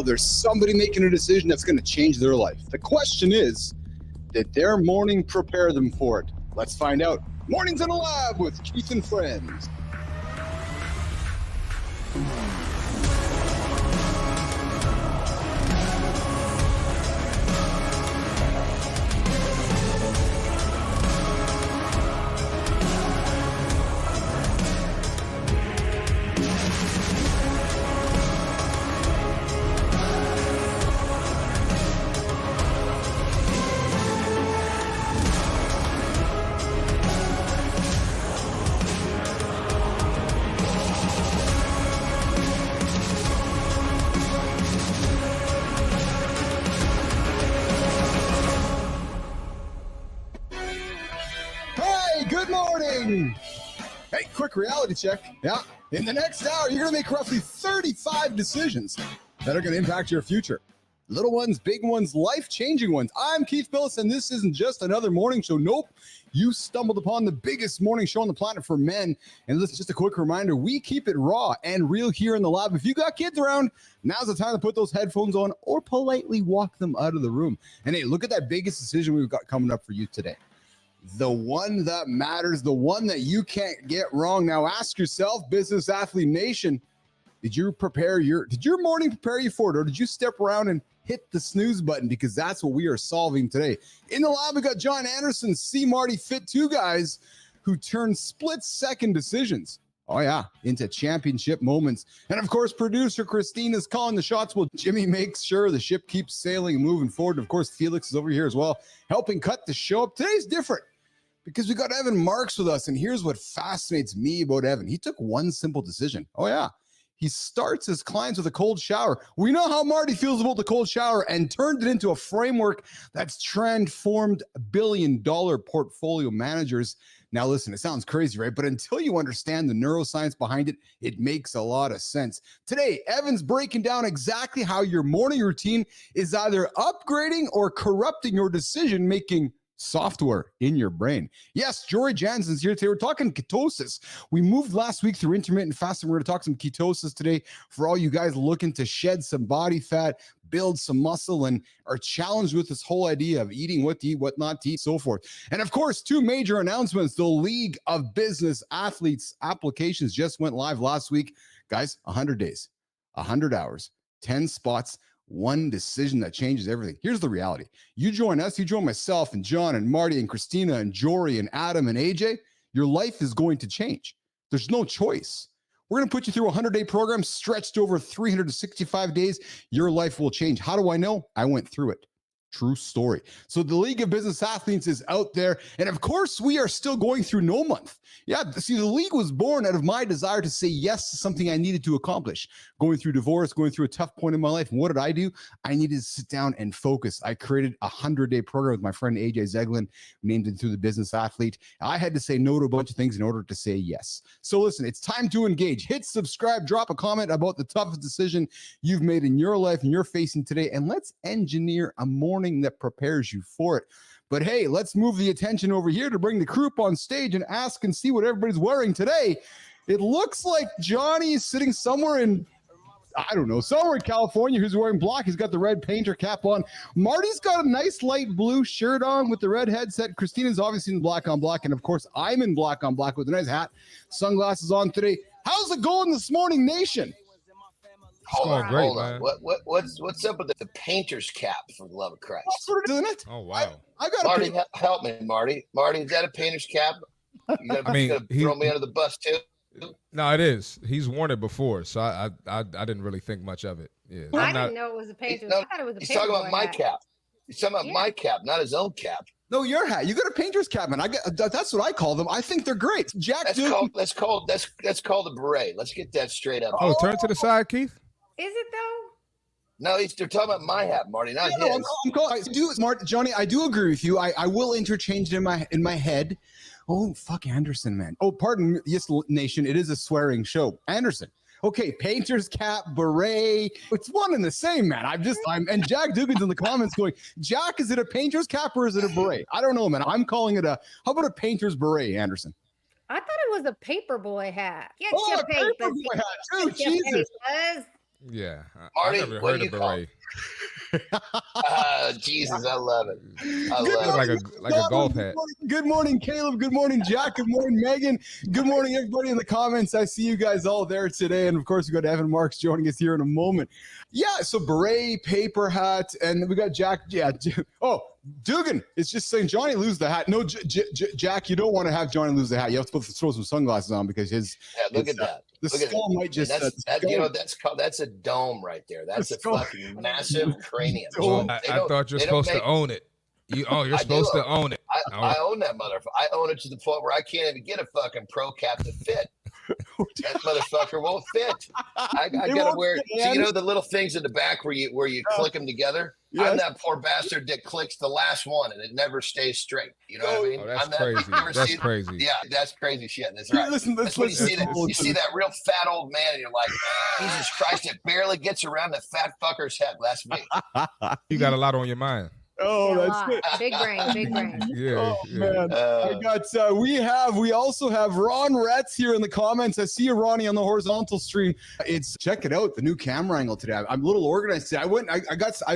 now there's somebody making a decision that's going to change their life. The question is, did their morning prepare them for it? Let's find out. Mornings in the Lab with Keith and Friends. Hey, quick reality check. Yeah. In the next hour, you're going to make roughly 35 decisions that are going to impact your future. Little ones, big ones, life-changing ones. I'm Keith Billis, and this isn't just another morning show. Nope. You stumbled upon the biggest morning show on the planet for men. And listen, just a quick reminder, we keep it raw and real here in the lab. If you got kids around, now's the time to put those headphones on or politely walk them out of the room. And hey, look at that biggest decision we've got coming up for you today. The one that matters, the one that you can't get wrong. Now ask yourself, Business Athlete Nation, did your morning prepare you for it, or did you step around and hit the snooze button? Because that's what we are solving today. In the lab, we got John Anderson, Marty, Fit 2 guys who turn split-second decisions, into championship moments. And of course, producer Christina's calling the shots while Jimmy makes sure the ship keeps sailing and moving forward. And of course, Felix is over here as well, helping cut the show up. Today's different because we got Evan Marks with us. And here's what fascinates me about Evan. He took one simple decision. He starts his clients with a cold shower. We know how Marty feels about the cold shower and turned it into a framework that's transformed billion-dollar portfolio managers. Now, listen, it sounds crazy, right? But until you understand the neuroscience behind it, it makes a lot of sense. Today, Evan's breaking down exactly how your morning routine is either upgrading or corrupting your decision-making software in your brain. Yes, Jory Jansen's here today. We're talking ketosis. We moved last week through intermittent fasting. We're going to talk some ketosis today for all you guys looking to shed some body fat, build some muscle, and are challenged with this whole idea of eating what to eat, what not to eat, so forth. And of course, two major announcements. The League of Business Athletes applications just went live last week. Guys, 100 days, 100 hours, 10 spots, one decision that changes everything. Here's the reality. You join us, you join myself and John and Marty and Christina and Jory and Adam and AJ, your life is going to change. There's no choice. We're going to put you through a 100-day program stretched over 365 days. Your life will change. How do I know? I went through it. True story. So the League of Business Athletes is out there. And of course, we are still going through no month. Yeah, see, the league was born out of my desire to say yes to something I needed to accomplish. Going through divorce, going through a tough point in my life. And what did I do? I needed to sit down and focus. I created a 100-day program with my friend AJ Zeglin, named it through the Business Athlete. I had to say no to a bunch of things in order to say yes. So listen, it's time to engage. Hit subscribe, drop a comment about the toughest decision you've made in your life and you're facing today. And let's engineer a morning that prepares you for it. But hey, let's move the attention over here to bring the crew up on stage and ask and see what everybody's wearing today. It looks like Johnny is sitting somewhere in, somewhere in California, who's wearing black. He's got the red painter cap on. Marty's got a nice light blue shirt on with the red headset. Christina's obviously in black on black. And of course, I'm in black on black with a nice hat, sunglasses on today. How's it going this morning, Nation? Hold on. Man. What's up with the painter's cap, for the love of Christ? That's what it is, isn't it? Oh, wow. I got Marty, help me, Marty. Marty, is that a painter's cap? You gotta throw me under the bus too? No, it is. He's worn it before, so I didn't really think much of it. Yeah, I didn't know it was a painter's. I thought it was a He's talking about my cap. He's talking about my cap, not his own cap. No, your hat. You got a painter's cap, man. That's what I call them. I think they're great. That's called a beret. Let's get that straight up. Oh, turn to the side, Keith. Is it though? No, they're talking about my hat, Marty, not his. Johnny, I do agree with you. I will interchange it in my head. Oh, fuck Anderson, man. Oh, pardon. Yes, Nation. It is a swearing show. Anderson. Okay, painter's cap, beret. It's one and the same, man. And Jack Dugan's in the comments going, Jack, is it a painter's cap or is it a beret? I don't know, man. I'm calling it how about a painter's beret, Anderson? I thought it was a paperboy hat. Get your paperboy hat, too. Jesus. Yeah. Marty, I never what heard do of you call beret. Jesus, I love it. I Good love morning, it. Like a golf hat. Good morning, Caleb. Good morning, Jack. Good morning, Megan. Good morning, everybody in the comments. I see you guys all there today. And of course, we got Evan Marks joining us here in a moment. Yeah, so beret, paper hat, and we got Jack. Yeah. Oh, Dugan is just saying, Johnny, lose the hat. No, Jack, you don't want to have Johnny lose the hat. You have to throw some sunglasses on because his. Yeah, look at that. The Look skull might just. That's a dome right there. That's a fucking massive cranium. Well, I thought you're supposed to own it. You're supposed to own it. I own that motherfucker. I own it to the point where I can't even get a fucking pro cap to fit. That motherfucker won't fit. I gotta wear. So you know the little things in the back where you click them together. Yes. I'm that poor bastard that clicks the last one and it never stays straight. You know what I mean? Oh, that's crazy. That's crazy. Yeah, that's crazy shit. That's right. Listen, that's when you see that real fat old man and you're like, Jesus Christ, it barely gets around the fat fucker's head. That's me. You got a lot on your mind. Oh, that's good. Big brain. Yeah. Man. We also have Ron Retz here in the comments. I see you, Ronnie, on the horizontal stream. Check it out, the new camera angle today. I'm a little organized today. I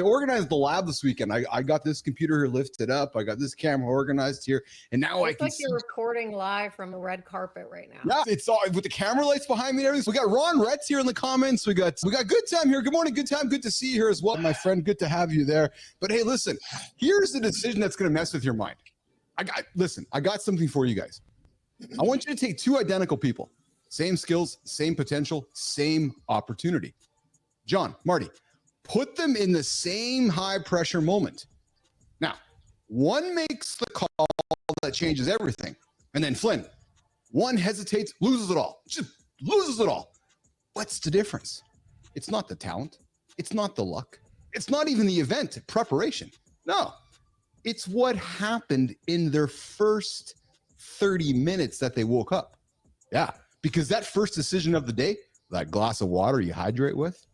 organized the lab this weekend. I got this computer here lifted up. I got this camera organized here, and now it's like you're recording live from the red carpet right now. Yeah, it's all with the camera lights behind me and everything. So we got Ron Retz here in the comments. We got Good Time here. Good morning, Good Time. Good to see you here as well, my friend. Good to have you there. But hey, listen. Here's the decision that's going to mess with your mind. I got something for you guys. I want you to take two identical people, same skills, same potential, same opportunity. John, Marty, put them in the same high pressure moment. Now, one makes the call that changes everything. And then Flynn, one hesitates, loses it all. Just loses it all. What's the difference? It's not the talent. It's not the luck. It's not even the event preparation. No, it's what happened in their first 30 minutes that they woke up. Yeah, because that first decision of the day, that glass of water you hydrate with,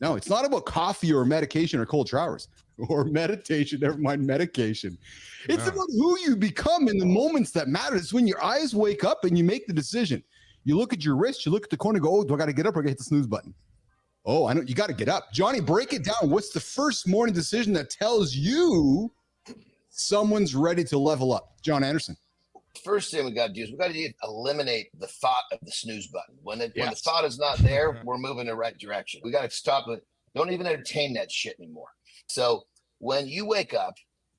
no, it's not about coffee or medication or cold showers or meditation. Never mind medication. It's about who you become in the moments that matter. It's when your eyes wake up and you make the decision. You look at your wrist, you look at the corner, go, oh, do I got to get up or I got to hit the snooze button? Oh, I know. You got to get up. Johnny, break it down. What's the first morning decision that tells you someone's ready to level up? John Anderson. First thing we got to do is we got to eliminate the thought of the snooze button. When the thought is not there, we're moving in the right direction. We got to stop it. Don't even entertain that shit anymore. So when you wake up,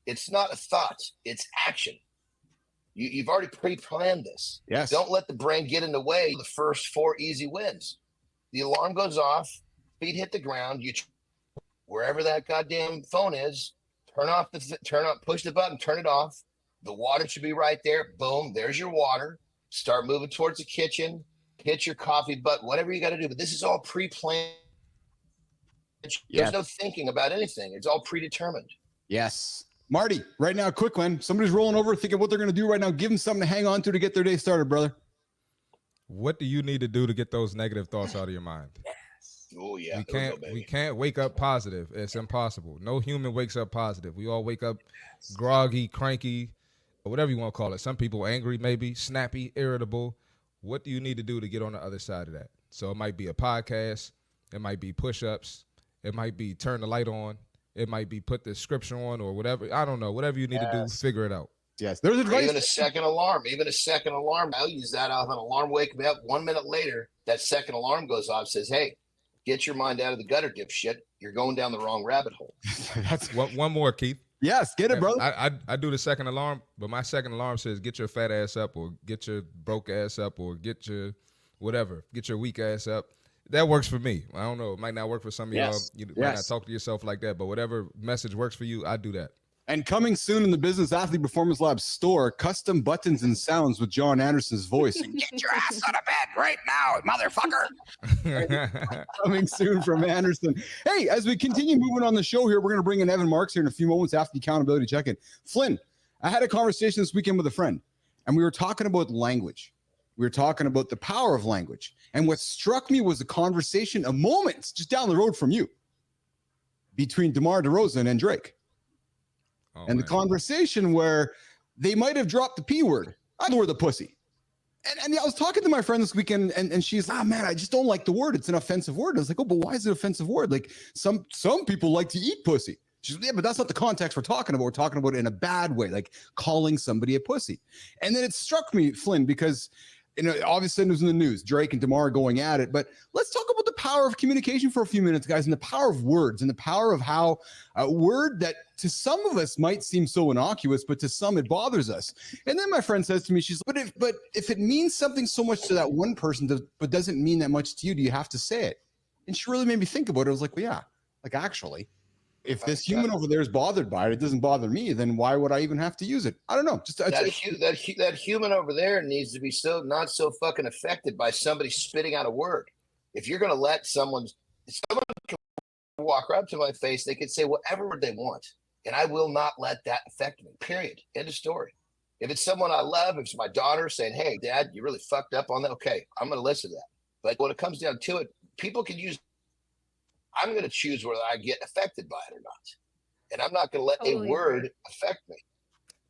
it's not a thought. It's action. You've already pre-planned this. Yes. Don't let the brain get in the way of the first 4 easy wins. The alarm goes off. Feet hit the ground. You wherever that goddamn phone is, push the button, turn it off. The water should be right there. Boom, there's your water. Start moving towards the kitchen. Hit your coffee button, whatever you got to do. But this is all pre-planned. There's no thinking about anything. It's all predetermined. Yes. Marty, right now, quick one. Somebody's rolling over thinking what they're going to do right now. Give them something to hang on to get their day started, brother. What do you need to do to get those negative thoughts out of your mind? Oh yeah, we can't wake up positive. It's impossible. No human wakes up positive. We all wake up groggy, cranky, or whatever you want to call it. Some people angry, maybe snappy, irritable. What do you need to do to get on the other side of that? So it might be a podcast. It might be push-ups. It might be turn the light on. It might be put the scripture on or whatever. I don't know. Whatever you need to do, figure it out. Yes, there's advice. Even a second alarm. I'll use that off an alarm. Wake me up 1 minute later. That second alarm goes off. Says, "Hey, get your mind out of the gutter, dipshit. You're going down the wrong rabbit hole." That's one more, Keith. Yes, get it, brother. I do the second alarm, but my second alarm says, "Get your fat ass up," or "Get your broke ass up," or "Get your whatever, get your weak ass up." That works for me. I don't know. It might not work for some of y'all. You might not talk to yourself like that, but whatever message works for you, I do that. And coming soon in the Business Athlete Performance Lab store, custom buttons and sounds with John Anderson's voice. Get your ass out of bed right now, motherfucker. Coming soon from Anderson. Hey, as we continue moving on the show here, we're going to bring in Evan Marks here in a few moments after the accountability check-in. Flynn, I had a conversation this weekend with a friend, and we were talking about language. We were talking about the power of language. And what struck me was a conversation, a moment just down the road from you, between DeMar DeRozan and Drake. The conversation where they might have dropped the P word. I know where the pussy. And I was talking to my friend this weekend, and she's, man, I just don't like the word. It's an offensive word. And I was like, oh, but why is it an offensive word? Like some people like to eat pussy. She's like, yeah, but that's not the context we're talking about. We're talking about it in a bad way, like calling somebody a pussy. And then it struck me, Flynn, because obviously it was in the news, Drake and DeMar going at it. But let's talk about the power of communication for a few minutes, guys, and the power of words and the power of how a word that to some of us might seem so innocuous, but to some it bothers us. And then my friend says to me, she's like, but if it means something so much to that one person, but doesn't mean that much to you, do you have to say it? And she really made me think about it. I was like, well, yeah, like actually, if this human over there is bothered by it, it doesn't bother me, then why would I even have to use it? I don't know. Just that human over there needs to be not so fucking affected by somebody spitting out a word. If you're going to let someone can walk right up to my face, they can say whatever word they want, and I will not let that affect me. Period. End of story. If it's someone I love, if it's my daughter saying, "Hey, Dad, you really fucked up on that," okay, I'm going to listen to that. But when it comes down to it, people can use. I'm going to choose whether I get affected by it or not. And I'm not going to let a word affect me.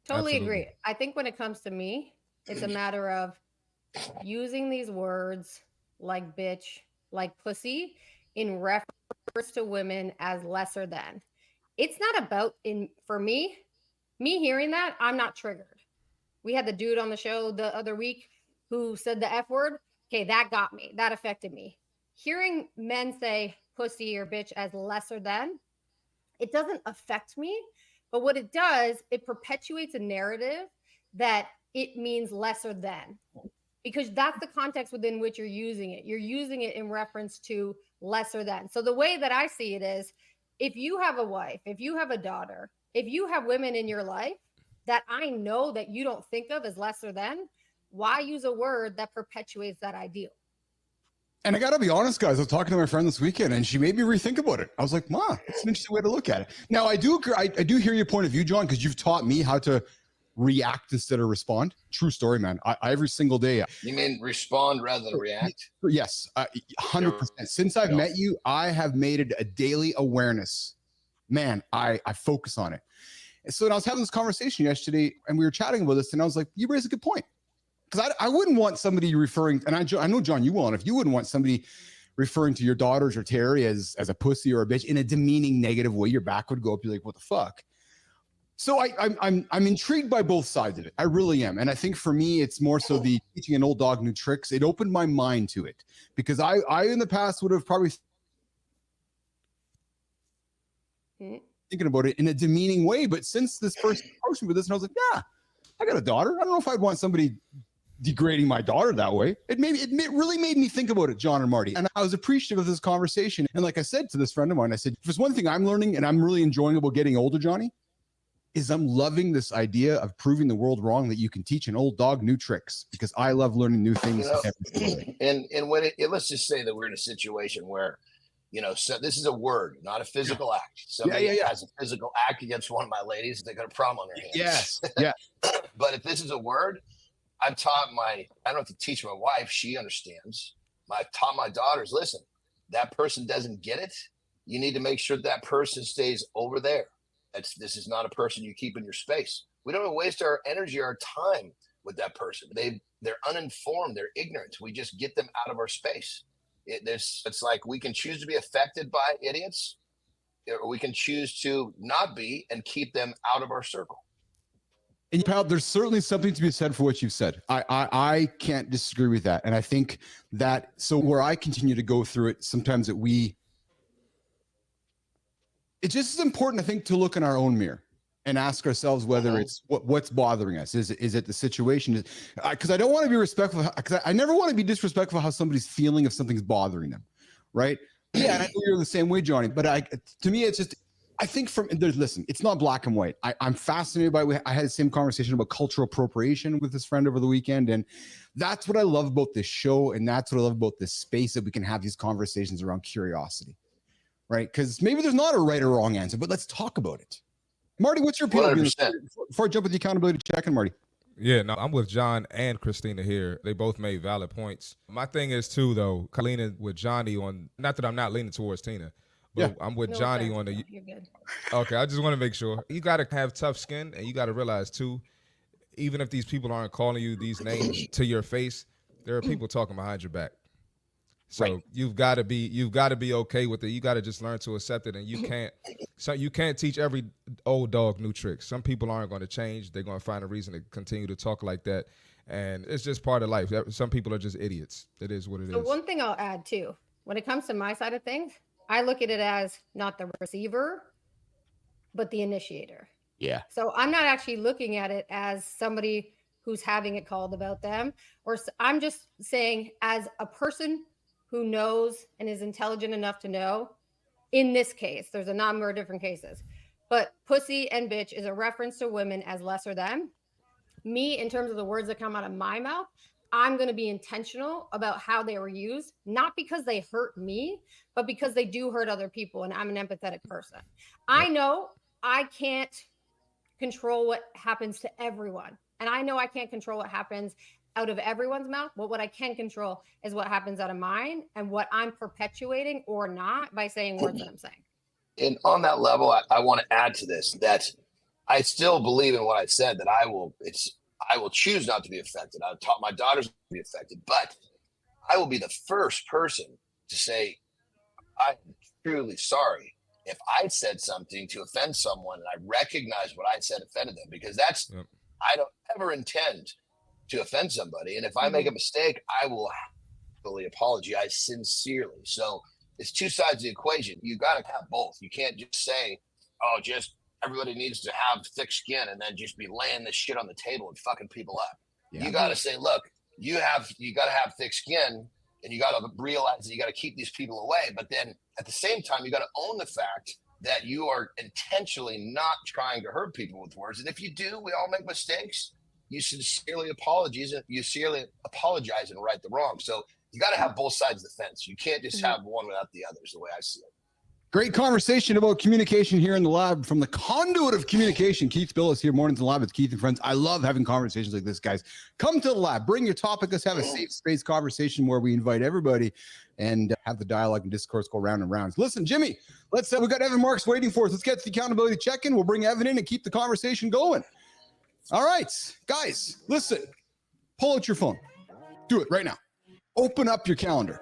Totally agree. I think when it comes to me, it's a matter of using these words like bitch, like pussy in reference to women as lesser than. It's not about for me hearing that, I'm not triggered. We had the dude on the show the other week who said the F word. Okay, that got me. That affected me. Hearing men say pussy or bitch as lesser than, it doesn't affect me. But what it does, it perpetuates a narrative that it means lesser than, because that's the context within which you're using it. You're using it in reference to lesser than. So the way that I see it is, if you have a wife, if you have a daughter, if you have women in your life that I know that you don't think of as lesser than, why use a word that perpetuates that ideal? And I got to be honest, guys, I was talking to my friend this weekend and she made me rethink about it. I was like, Ma, it's an interesting way to look at it. Now, I do hear your point of view, John, because you've taught me how to react instead of respond. True story, man. I every single day. You mean respond rather than react? Yes, 100%. Since I've met you, I have made it a daily awareness. Man, I focus on it. And so I was having this conversation yesterday and we were chatting about this and I was like, you raise a good point. Because I wouldn't want somebody referring, and I know, John, you won't, if you wouldn't want somebody referring to your daughters or Terry as a pussy or a bitch in a demeaning, negative way, your back would go up. You're like, what the fuck? So I'm intrigued by both sides of it. I really am. And I think for me, it's more so the teaching an old dog new tricks. It opened my mind to it because I in the past would have probably thinking about it in a demeaning way. But since this person approached me with this, and I was like, yeah, I got a daughter. I don't know if I'd want somebody degrading my daughter that way. It really made me think about it, John and Marty. And I was appreciative of this conversation. And like I said to this friend of mine, I said, if there's one thing I'm learning and I'm really enjoying about getting older, Johnny, is I'm loving this idea of proving the world wrong, that you can teach an old dog new tricks, because I love learning new things. And when let's just say that we're in a situation where, so this is a word, not a physical act. Somebody has a physical act against one of my ladies, they got a problem on their hands. Yes. Yeah. But if this is a word, I don't have to teach my wife. She understands. I've taught my daughters, listen, that person doesn't get it. You need to make sure that person stays over there. This is not a person you keep in your space. We don't waste our energy, our time with that person. They're uninformed. They're ignorant. We just get them out of our space. It's like we can choose to be affected by idiots, or we can choose to not be and keep them out of our circle. And pal, there's certainly something to be said for what you've said. I can't disagree with that. And I think that, so where I continue to go through it, sometimes it's just as important, I think, to look in our own mirror and ask ourselves whether it's what's bothering us. Is it the situation? Because I don't want to be respectful, because I never want to be disrespectful of how somebody's feeling if something's bothering them, right? Yeah, and I know you're the same way, Johnny. But to me, it's just, I think listen, it's not black and white. I'm fascinated by I had the same conversation about cultural appropriation with this friend over the weekend. And that's what I love about this show. And that's what I love about this space, that we can have these conversations around curiosity, right? Because maybe there's not a right or wrong answer, but let's talk about it. Marty, what's your opinion? Before I jump with the accountability check in, Marty. Yeah, no, I'm with John and Christina here. They both made valid points. My thing is too, though, leaning with Johnny on, not that I'm not leaning towards Tina, but I'm with Johnny on the. You're good. Okay, I just want to make sure. You got to have tough skin, and you got to realize too, even if these people aren't calling you these names to your face, there are people talking behind your back. So you've got to be okay with it. You got to just learn to accept it, and you can't teach every old dog new tricks. Some people aren't going to change. They're going to find a reason to continue to talk like that, and it's just part of life. Some people are just idiots. It is what it is. So one thing I'll add too, when it comes to my side of things, I look at it as not the receiver, but the initiator. Yeah. So I'm not actually looking at it as somebody who's having it called about them, or I'm just saying as a person who knows and is intelligent enough to know, in this case, there's a number of different cases, but pussy and bitch is a reference to women as lesser than. Me, in terms of the words that come out of my mouth, I'm going to be intentional about how they were used, not because they hurt me, but because they do hurt other people, and I'm an empathetic person. I know I can't control what happens to everyone, and I know I can't control what happens out of everyone's mouth, but what I can control is what happens out of mine and what I'm perpetuating or not by saying words that I'm saying. And on that level, I want to add to this that I still believe in what I said, that I will choose not to be affected. I've taught my daughters to be affected, but I will be the first person to say, I'm truly sorry if I said something to offend someone and I recognize what I said offended them, because I don't ever intend to offend somebody. And if I make a mistake, I will happily apologize sincerely. So it's two sides of the equation. You got to have both. You can't just say, oh, just everybody needs to have thick skin and then just be laying this shit on the table and fucking people up. Yeah. You got to say, look, you got to have thick skin, and you got to realize that you got to keep these people away. But then at the same time, you got to own the fact that you are intentionally not trying to hurt people with words. And if you do, we all make mistakes. You sincerely apologize and right the wrong. So you got to have both sides of the fence. You can't just have one without the other, is the way I see it. Great conversation about communication here in the lab from the conduit of communication. Keith Billis here, Mornings in the Lab with Keith and Friends. I love having conversations like this, guys. Come to the lab, bring your topic. Let's have a safe space conversation where we invite everybody and have the dialogue and discourse go round and round. Listen, Jimmy, we've got Evan Marks waiting for us. Let's get to the accountability check-in. We'll bring Evan in and keep the conversation going. All right, guys, listen, pull out your phone. Do it right now. Open up your calendar.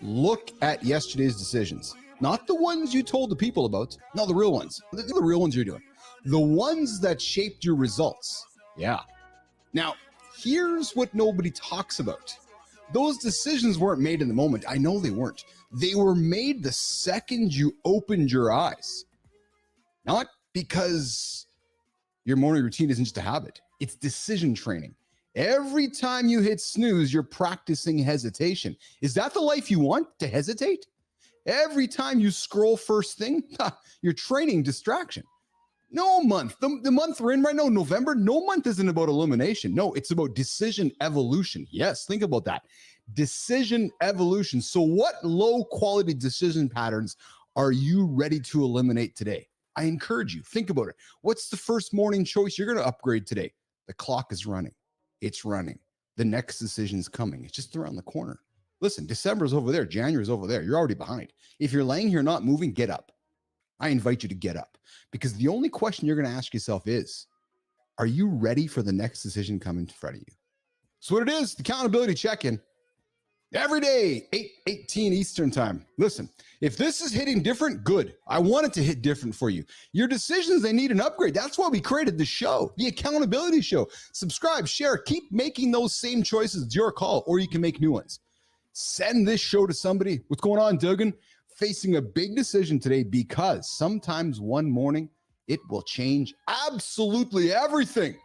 Look at yesterday's decisions. Not the ones you told the people about. No, the real ones. The real ones you're doing. The ones that shaped your results. Yeah. Now, here's what nobody talks about. Those decisions weren't made in the moment. I know they weren't. They were made the second you opened your eyes. Not because your morning routine isn't just a habit. It's decision training. Every time you hit snooze, you're practicing hesitation. Is that the life you want, to hesitate? Every time you scroll first thing, you're training distraction. No month, the month we're in right now, November, no month isn't about elimination. No, it's about decision evolution. Yes, think about that. Decision evolution. So what low quality decision patterns are you ready to eliminate today? I encourage you, think about it. What's the first morning choice you're going to upgrade today? The clock is running. It's running. The next decision's coming. It's just around the corner. Listen, December's over there. January's over there. You're already behind. If you're laying here not moving, get up. I invite you to get up, because the only question you're going to ask yourself is, are you ready for the next decision coming in front of you? That's what it is. The accountability check-in. Every day, 8:18 Eastern time. Listen, if this is hitting different, good. I want it to hit different for you. Your decisions, they need an upgrade. That's why we created the show, the accountability show. Subscribe, share, keep making those same choices. It's your call, or you can make new ones. Send this show to somebody. What's going on, Duggan? Facing a big decision today, because sometimes one morning, it will change absolutely everything.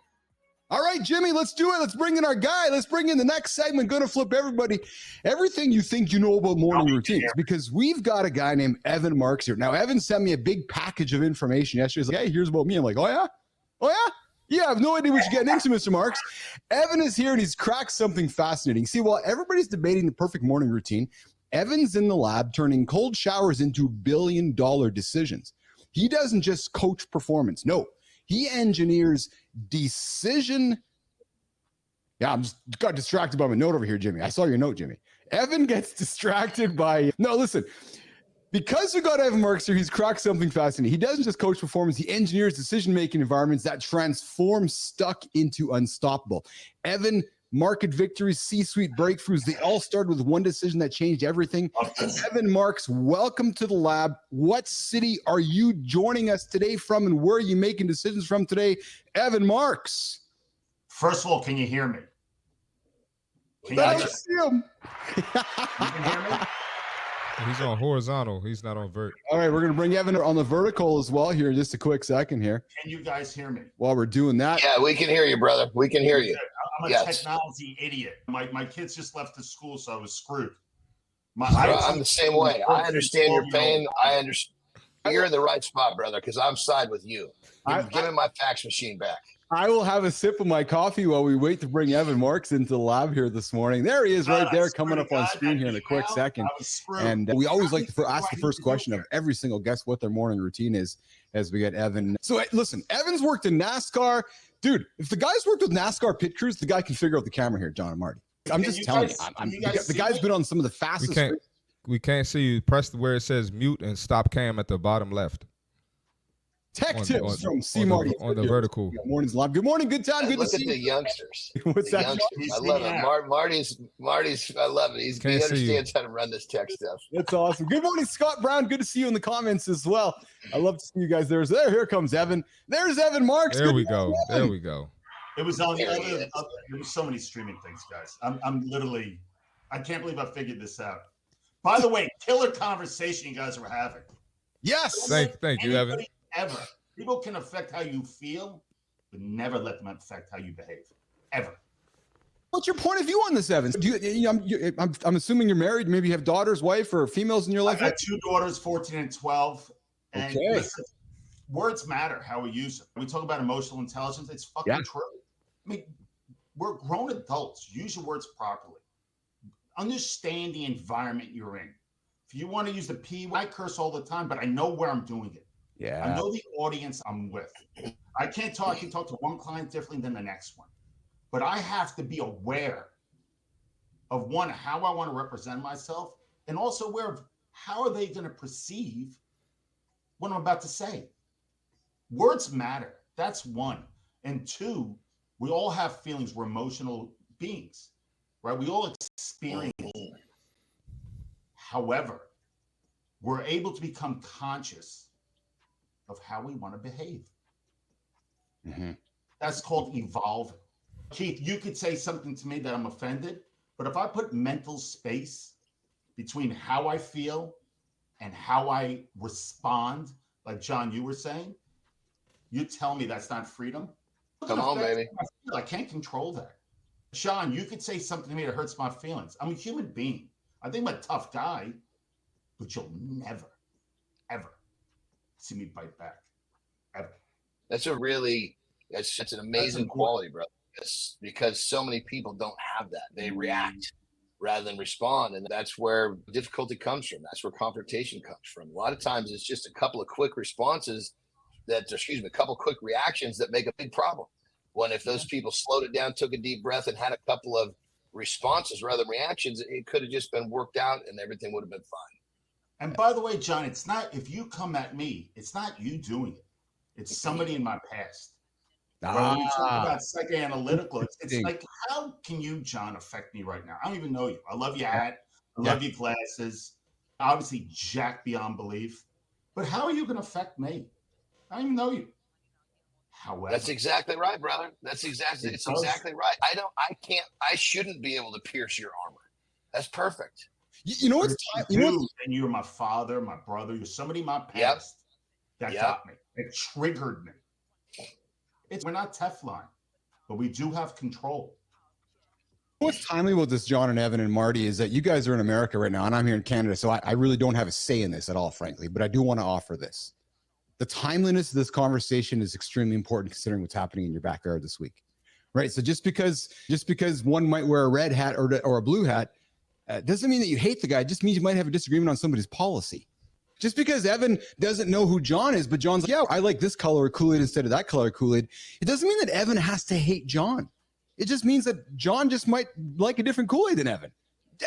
All right, Jimmy, let's do it. Let's bring in our guy. Let's bring in the next segment. Going to flip everybody. Everything you think you know about morning routines, because we've got a guy named Evan Marks here. Now, Evan sent me a big package of information yesterday. He's like, hey, here's about me. I'm like, oh, yeah? Oh, yeah? Yeah, I have no idea what you're getting into, Mr. Marks. Evan is here, and he's cracked something fascinating. See, while everybody's debating the perfect morning routine, Evan's in the lab turning cold showers into billion-dollar decisions. He doesn't just coach performance. No, he engineers decision. Yeah, I'm just got distracted by my note over here, Jimmy. I saw your note, Jimmy. Evan gets distracted by, no, listen. Because we got Evan Marks here, he's cracked something fascinating. He doesn't just coach performance, he engineers decision-making environments that transform stuck into unstoppable. Evan, market victories, C-suite breakthroughs, they all started with one decision that changed everything. Evan Marks, welcome to the lab. What city are you joining us today from, and where are you making decisions from today? Evan Marks. First of all, can you hear me? Can Let you us see him. You can hear me? He's on horizontal. He's not on vert. All right, we're going to bring Evan on the vertical as well here in just a quick second here. Can you guys hear me? While we're doing that. Yeah, we can hear you, brother. We can hear you. I'm a Yes. technology idiot. My kids just left the school, so I was screwed. I'm the same way. I understand your pain. I understand. You're in the right spot, brother, because I'm side with you. Give me my fax machine back. I will have a sip of my coffee while we wait to bring Evan Marks into the lab here this morning. There he is right there coming up on screen here in a quick second. And we always like to ask the first question of every single guest what their morning routine is as we get Evan. So listen, Evan's worked in NASCAR. Dude, if the guy's worked with NASCAR pit crews, the guy can figure out the camera here, John and Marty. I'm just telling you. The guy's been on some of the fastest. We can't see you. Press where it says mute and stop cam at the bottom left. Tech tips from C. Marty on the vertical. Good morning's live. Good morning, good time. Good Look to at see the you. youngsters. What's the that? Youngsters. I love it. Marty's. I love it. He understands how to run this tech stuff. That's awesome. Good morning, Scott Brown. Good to see you in the comments as well. I love to see you guys there. Here comes Evan. There's Evan Marks. There we go. There we go. It was on the other. There was so many streaming things, guys. I'm literally. I can't believe I figured this out. By the way, killer conversation you guys were having. Yes. Thank you, Evan. Ever. People can affect how you feel, but never let them affect how you behave. Ever. What's your point of view on this, Evan? I'm assuming you're married. Maybe you have daughters, wife, or females in your life. I got 2 daughters, 14 and 12. And okay. Listen, words matter how we use them. We talk about emotional intelligence. It's fucking true. I mean, we're grown adults. Use your words properly. Understand the environment you're in. If you want to use the P, I curse all the time, but I know where I'm doing it. Yeah. I know the audience I'm with. I can talk to one client differently than the next one. But I have to be aware of one, how I want to represent myself, and also aware of how are they going to perceive what I'm about to say. Words matter. That's one. And two, we all have feelings. We're emotional beings, right? We all experience. However, we're able to become conscious of how we want to behave. Mm-hmm. That's called evolving. Keith, you could say something to me that I'm offended, but if I put mental space between how I feel and how I respond, like John, you were saying, you tell me that's not freedom. Come on, baby. I can't control that. John, you could say something to me that hurts my feelings. I'm a human being. I think I'm a tough guy, but you'll never, ever see me bite back, ever. That's an amazing quality, brother. Because so many people don't have that. They react rather than respond. And that's where difficulty comes from. That's where confrontation comes from. A lot of times it's just a couple of quick responses a couple of quick reactions that make a big problem. When if those people slowed it down, took a deep breath, and had a couple of responses rather than reactions, it could have just been worked out and everything would have been fine. And by the way, John, it's not, if you come at me, it's not you doing it. It's somebody in my past. When you talk about psychoanalytical, it's like, how can you, John, affect me right now? I don't even know you. I love your hat. I love your glasses. Obviously, jacked beyond belief. But how are you going to affect me? I don't even know you. However, that's exactly right, brother. It's exactly right. I shouldn't be able to pierce your armor. That's perfect. You know what's and you're my father, my brother. You're somebody in my past that got me. It triggered me. We're not Teflon, but we do have control. What's timely about this, John and Evan and Marty, is that you guys are in America right now, and I'm here in Canada, so I really don't have a say in this at all, frankly, but I do want to offer this. The timeliness of this conversation is extremely important considering what's happening in your backyard this week, right? So just because one might wear a red hat or a blue hat doesn't mean that you hate the guy. It just means you might have a disagreement on somebody's policy. Just because Evan doesn't know who John is, but John's like, yeah, I like this color of Kool-Aid instead of that color of Kool-Aid. It doesn't mean that Evan has to hate John. It just means that John just might like a different Kool-Aid than Evan.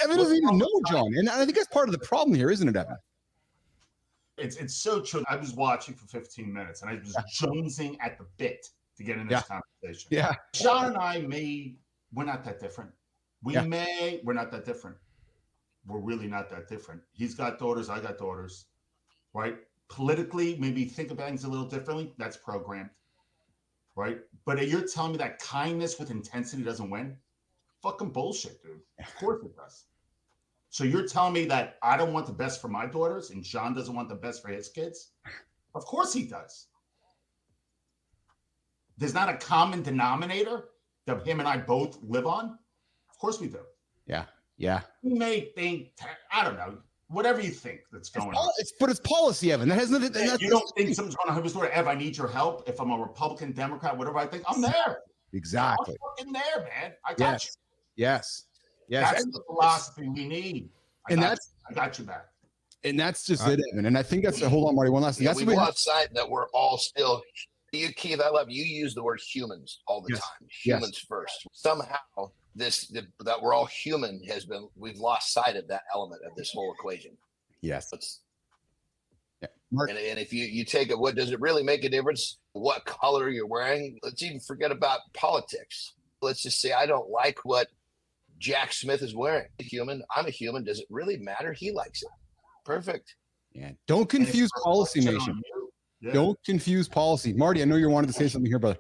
Evan doesn't even know John. And I think that's part of the problem here, isn't it, Evan? It's so true. I was watching for 15 minutes and I was jonesing at the bit to get in this conversation. Yeah. Sean and I we're not that different. We're not that different. We're really not that different. He's got daughters, I got daughters, right? Politically, maybe think about things a little differently. That's programmed, right? But you're telling me that kindness with intensity doesn't win? Fucking bullshit, dude. Of course it does. So you're telling me that I don't want the best for my daughters and John doesn't want the best for his kids? Of course he does. There's not a common denominator that him and I both live on? Of course we do. Yeah. Yeah. You may think, I don't know, whatever you think that's going on. But it's policy, Evan. That has nothing. You don't think someone's going to have a story, Ev, I need your help. If I'm a Republican, Democrat, whatever I think, I'm there. Exactly. I'm fucking there, man. I got you. Yes. That's the philosophy we need. I got you back. And that's just it, Evan. And I think that's hold on, Marty. One last thing. We've lost sight that we're all still. You, Keith, I love you. Use the word humans all the time. Humans first. Somehow, that we're all human we've lost sight of that element of this whole equation. Yes. And if you take it, what does it really make a difference? What color you're wearing? Let's even forget about politics. Let's just say I don't like what Jack Smith is wearing. I'm a human. Does it really matter? He likes it. Perfect. Yeah. Don't confuse policy, nation. Yeah. Don't confuse policy. Marty, I know you wanted to say something here, brother.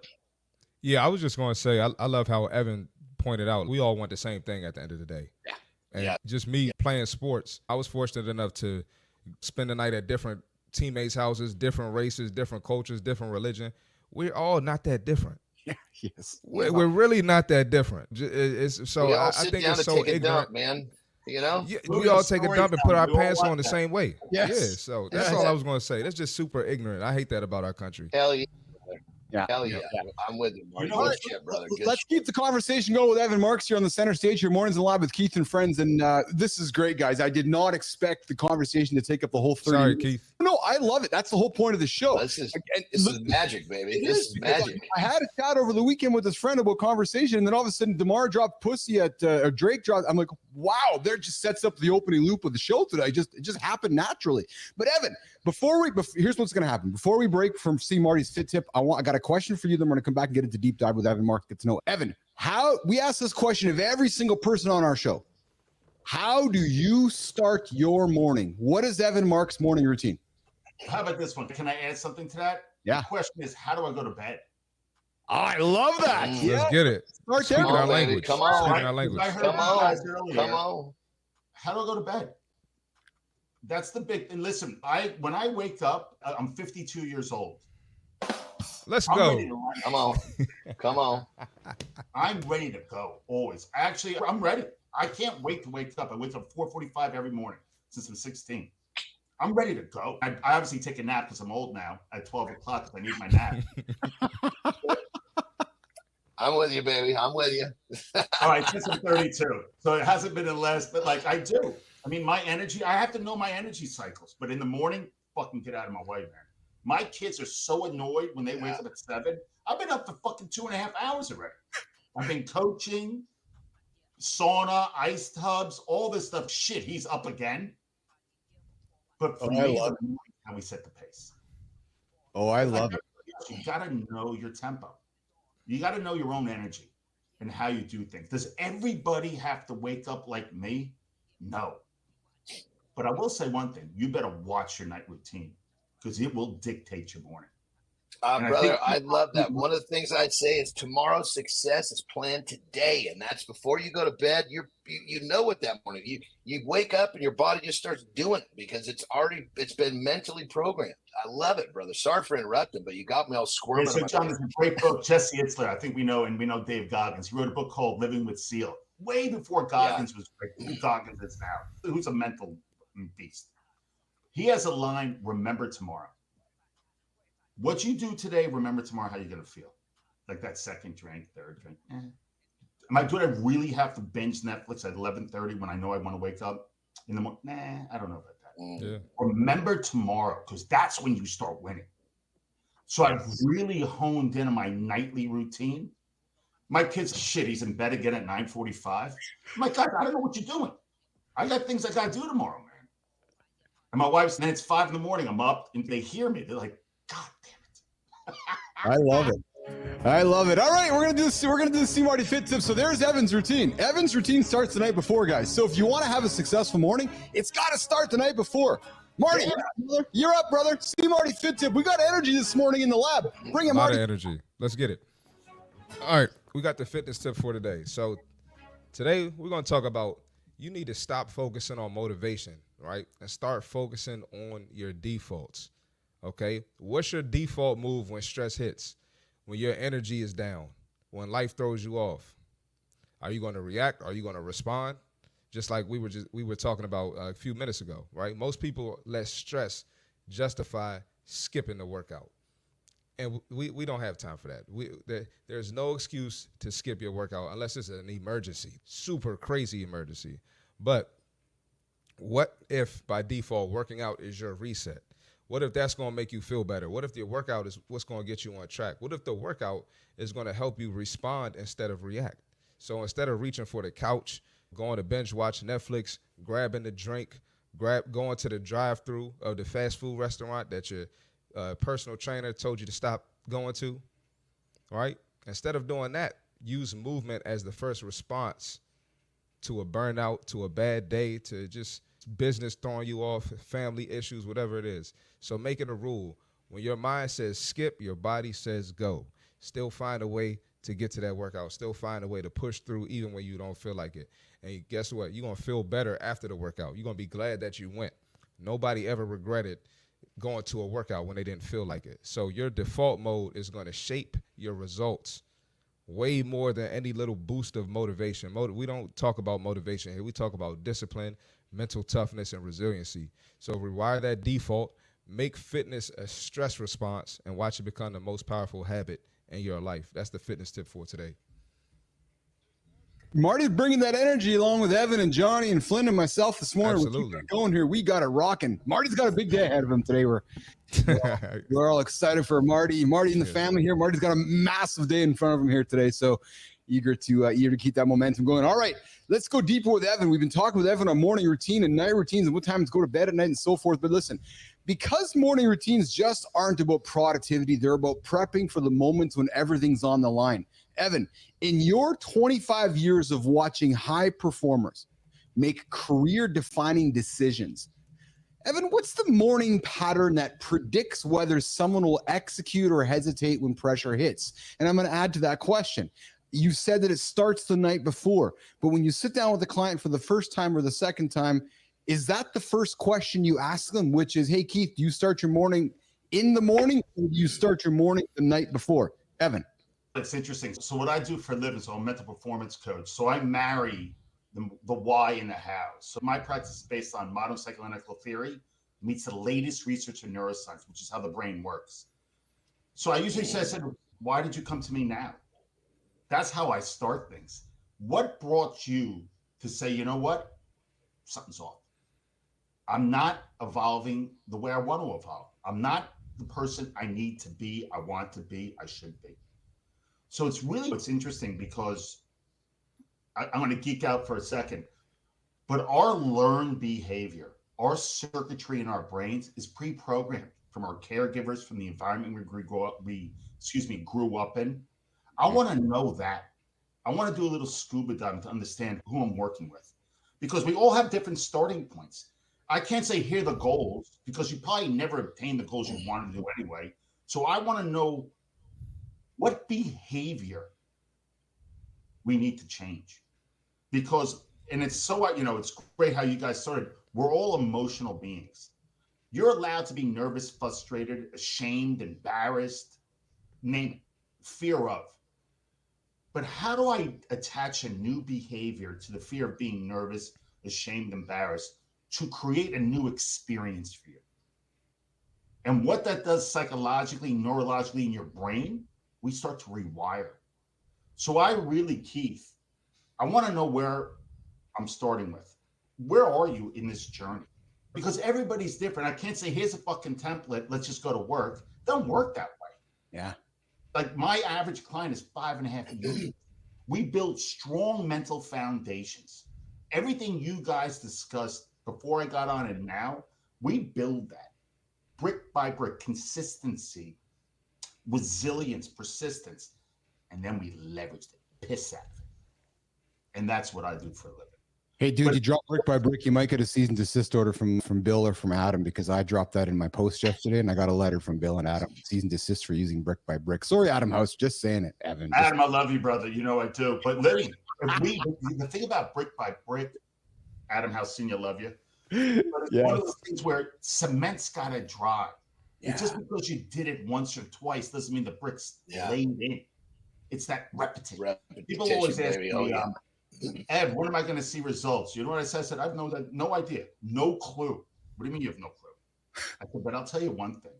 Yeah, I was just going to say, I love how Evan pointed out, we all want the same thing at the end of the day. Yeah. And just me playing sports, I was fortunate enough to spend the night at different teammates' houses, different races, different cultures, different religion. We're all not that different. Yes. We're really not that different. I think it's so ignorant, dump, man. You know, we all take a dump and put our pants on the same way. Yes. Yeah, so that's all I was going to say. That's just super ignorant. I hate that about our country. Hell yeah. Yeah. Hell yeah. I'm with you, Marty. Good shit, brother. Let's keep the conversation going with Evan Marks here on the center stage. Your mornings in live with Keith and friends. And this is great, guys. I did not expect the conversation to take up the whole 30 Sorry, minutes. Keith. No, I love it. That's the whole point of the show. This is magic, baby. This is magic. I had a chat over the weekend with his friend about conversation, and then all of a sudden DeMar dropped pussy at Drake dropped. I'm like, wow, there just sets up the opening loop of the show today. It just happened naturally. But Evan, here's what's going to happen. Before we break from C. Marty's fit tip, I got a question for you. Then we're going to come back and get into deep dive with Evan Marks. Get to know Evan. How we ask this question of every single person on our show. How do you start your morning? What is Evan Marks' morning routine? How about this one? Can I add something to that? Yeah. The question is, how do I go to bed? Oh, I love that. Let's get it. Start Speaking there. our language. Come on. Speaking our language. I heard Come on. guys earlier. Come on. How do I go to bed? That's the big. And listen, when I wake up, I'm 52 years old. Let's I'm go. ready to run. Come on. Come on. I'm ready to go. Always. Actually, I'm ready. I can't wait to wake up. I wake up 4:45 every morning since I'm 16. I'm ready to go. I obviously take a nap because I'm old now at 12 o'clock because I need my nap. I'm with you, baby. I'm with you. All right, since I'm 32. So it hasn't been a less, but like I do. I mean, my energy, I have to know my energy cycles. But in the morning, fucking get out of my way, man. My kids are so annoyed when they wake up at 7. I've been up for fucking 2.5 hours already. I've been coaching, sauna, ice tubs, all this stuff. Shit, he's up again. But for me, how we set the pace. Oh, I love it. You got to know your tempo. You got to know your own energy and how you do things. Does everybody have to wake up like me? No. But I will say one thing. You better watch your night routine because it will dictate your morning. Brother, I love that. One of the things I'd say is tomorrow's success is planned today, and that's before you go to bed. You know what that morning you wake up and your body just starts doing it because it's been mentally programmed. I love it, brother. Sorry for interrupting, but you got me all squirming. So John, there's a great book, Jesse Itzler. I think we know Dave Goggins. He wrote a book called Living with Seal, way before Goggins was who Goggins is now. Who's a mental beast. He has a line: "Remember tomorrow." What you do today, remember tomorrow how you're going to feel. Like that second drink, third drink. Do I really have to binge Netflix at 11:30 when I know I want to wake up in the morning? I don't know about that. Yeah. Remember tomorrow, because that's when you start winning. So I've really honed in on my nightly routine. My kid's he's in bed again at 9:45. My God, I don't know what you're doing. I got things I got to do tomorrow, man. And my wife's, and it's 5 a.m. I'm up and they hear me. They're like, God damn it. I love it. I love it. All right, we're gonna do the See Marty Fit tip. So there's Evan's routine. Evan's routine starts the night before, guys. So if you want to have a successful morning, it's got to start the night before. Marty, you're up, brother. See Marty Fit tip. We got energy this morning in the lab. Bring it, A lot Marty. of energy. Let's get it. All right, we got the fitness tip for today. So today we're gonna talk about you need to stop focusing on motivation, right, and start focusing on your defaults. Okay, what's your default move when stress hits? When your energy is down, when life throws you off, are you going to react? Are you going to respond? Just like we were talking about a few minutes ago, right? Most people let stress justify skipping the workout, and we don't have time for that. There's no excuse to skip your workout unless it's an emergency, super crazy emergency. But what if by default working out is your reset? What if that's going to make you feel better? What if the workout is what's going to get you on track? What if the workout is going to help you respond instead of react? So instead of reaching for the couch, going to binge watch Netflix, grabbing the drink, going to the drive-through of the fast food restaurant that your personal trainer told you to stop going to, right? Instead of doing that, use movement as the first response to a burnout, to a bad day, to just business throwing you off, family issues, whatever it is. So make it a rule. When your mind says skip, your body says go. Still find a way to get to that workout. Still find a way to push through even when you don't feel like it. And guess what? You're going to feel better after the workout. You're going to be glad that you went. Nobody ever regretted going to a workout when they didn't feel like it. So your default mode is going to shape your results way more than any little boost of motivation. We don't talk about motivation here. We talk about discipline, mental toughness, and resiliency. So rewire that default, make fitness a stress response, and watch it become the most powerful habit in your life. That's the fitness tip for today. Marty's bringing that energy along with Evan and Johnny and Flynn and myself this morning. Absolutely. We're going here. We got it rocking. Marty's got a big day ahead of him today. We're all excited for Marty and the family here. Marty's got a massive day in front of him here today. So eager to keep that momentum going. All right, let's go deeper with Evan. We've been talking with Evan on morning routine and night routines and what time to go to bed at night and so forth. But listen, because morning routines just aren't about productivity, they're about prepping for the moments when everything's on the line. Evan, in your 25 years of watching high performers make career-defining decisions, Evan, what's the morning pattern that predicts whether someone will execute or hesitate when pressure hits? And I'm going to add to that question. You said that it starts the night before, but when you sit down with the client for the first time or the second time, is that the first question you ask them, which is, hey, Keith, do you start your morning in the morning or do you start your morning the night before? Evan. It's interesting. So what I do for a living, so I'm a mental performance coach. So I marry the why and the how. So my practice is based on modern psychoanalytical theory, meets the latest research in neuroscience, which is how the brain works. So I usually say, why did you come to me now? That's how I start things. What brought you to say, you know what? Something's off. I'm not evolving the way I want to evolve. I'm not the person I need to be, I want to be, I should be. So it's interesting because I'm going to geek out for a second, but our learned behavior, our circuitry in our brains is pre-programmed from our caregivers, from the environment we grew up in. I want to know that. I want to do a little scuba diving to understand who I'm working with, because we all have different starting points. I can't say here are the goals because you probably never obtain the goals you want to do anyway. So I want to know what behavior we need to change, because, and it's so, it's great how you guys started. We're all emotional beings. You're allowed to be nervous, frustrated, ashamed, embarrassed, name it, fear of. But how do I attach a new behavior to the fear of being nervous, ashamed, embarrassed to create a new experience for you? And what that does psychologically, neurologically in your brain, we start to rewire. So Keith, I want to know where I'm starting with. Where are you in this journey? Because everybody's different. I can't say, here's a fucking template, let's just go to work. It doesn't work that way. Yeah. Like my average client is 5.5 years. We build strong mental foundations. Everything you guys discussed before I got on and now, We build that brick by brick, consistency, resilience, persistence, and then we leverage the piss out of it. And that's what I do for a living. Hey, dude, you drop brick by brick, you might get a cease and desist order from Bill or from Adam, because I dropped that in my post yesterday and I got a letter from Bill and Adam. Cease and desist for using brick by brick. Sorry, Adam House, just saying it, Evan. Adam, I love you, brother. You know I do. But literally, the thing about brick by brick, Adam House Senior, love you. But it's one of those things where cement's got to dry. Yeah. And just because you did it once or twice doesn't mean the brick's laid in. It's that repetition. People always ask me, Ev, when am I going to see results? You know what I said? I said, I have no idea, no clue. What do you mean you have no clue? I said, but I'll tell you one thing.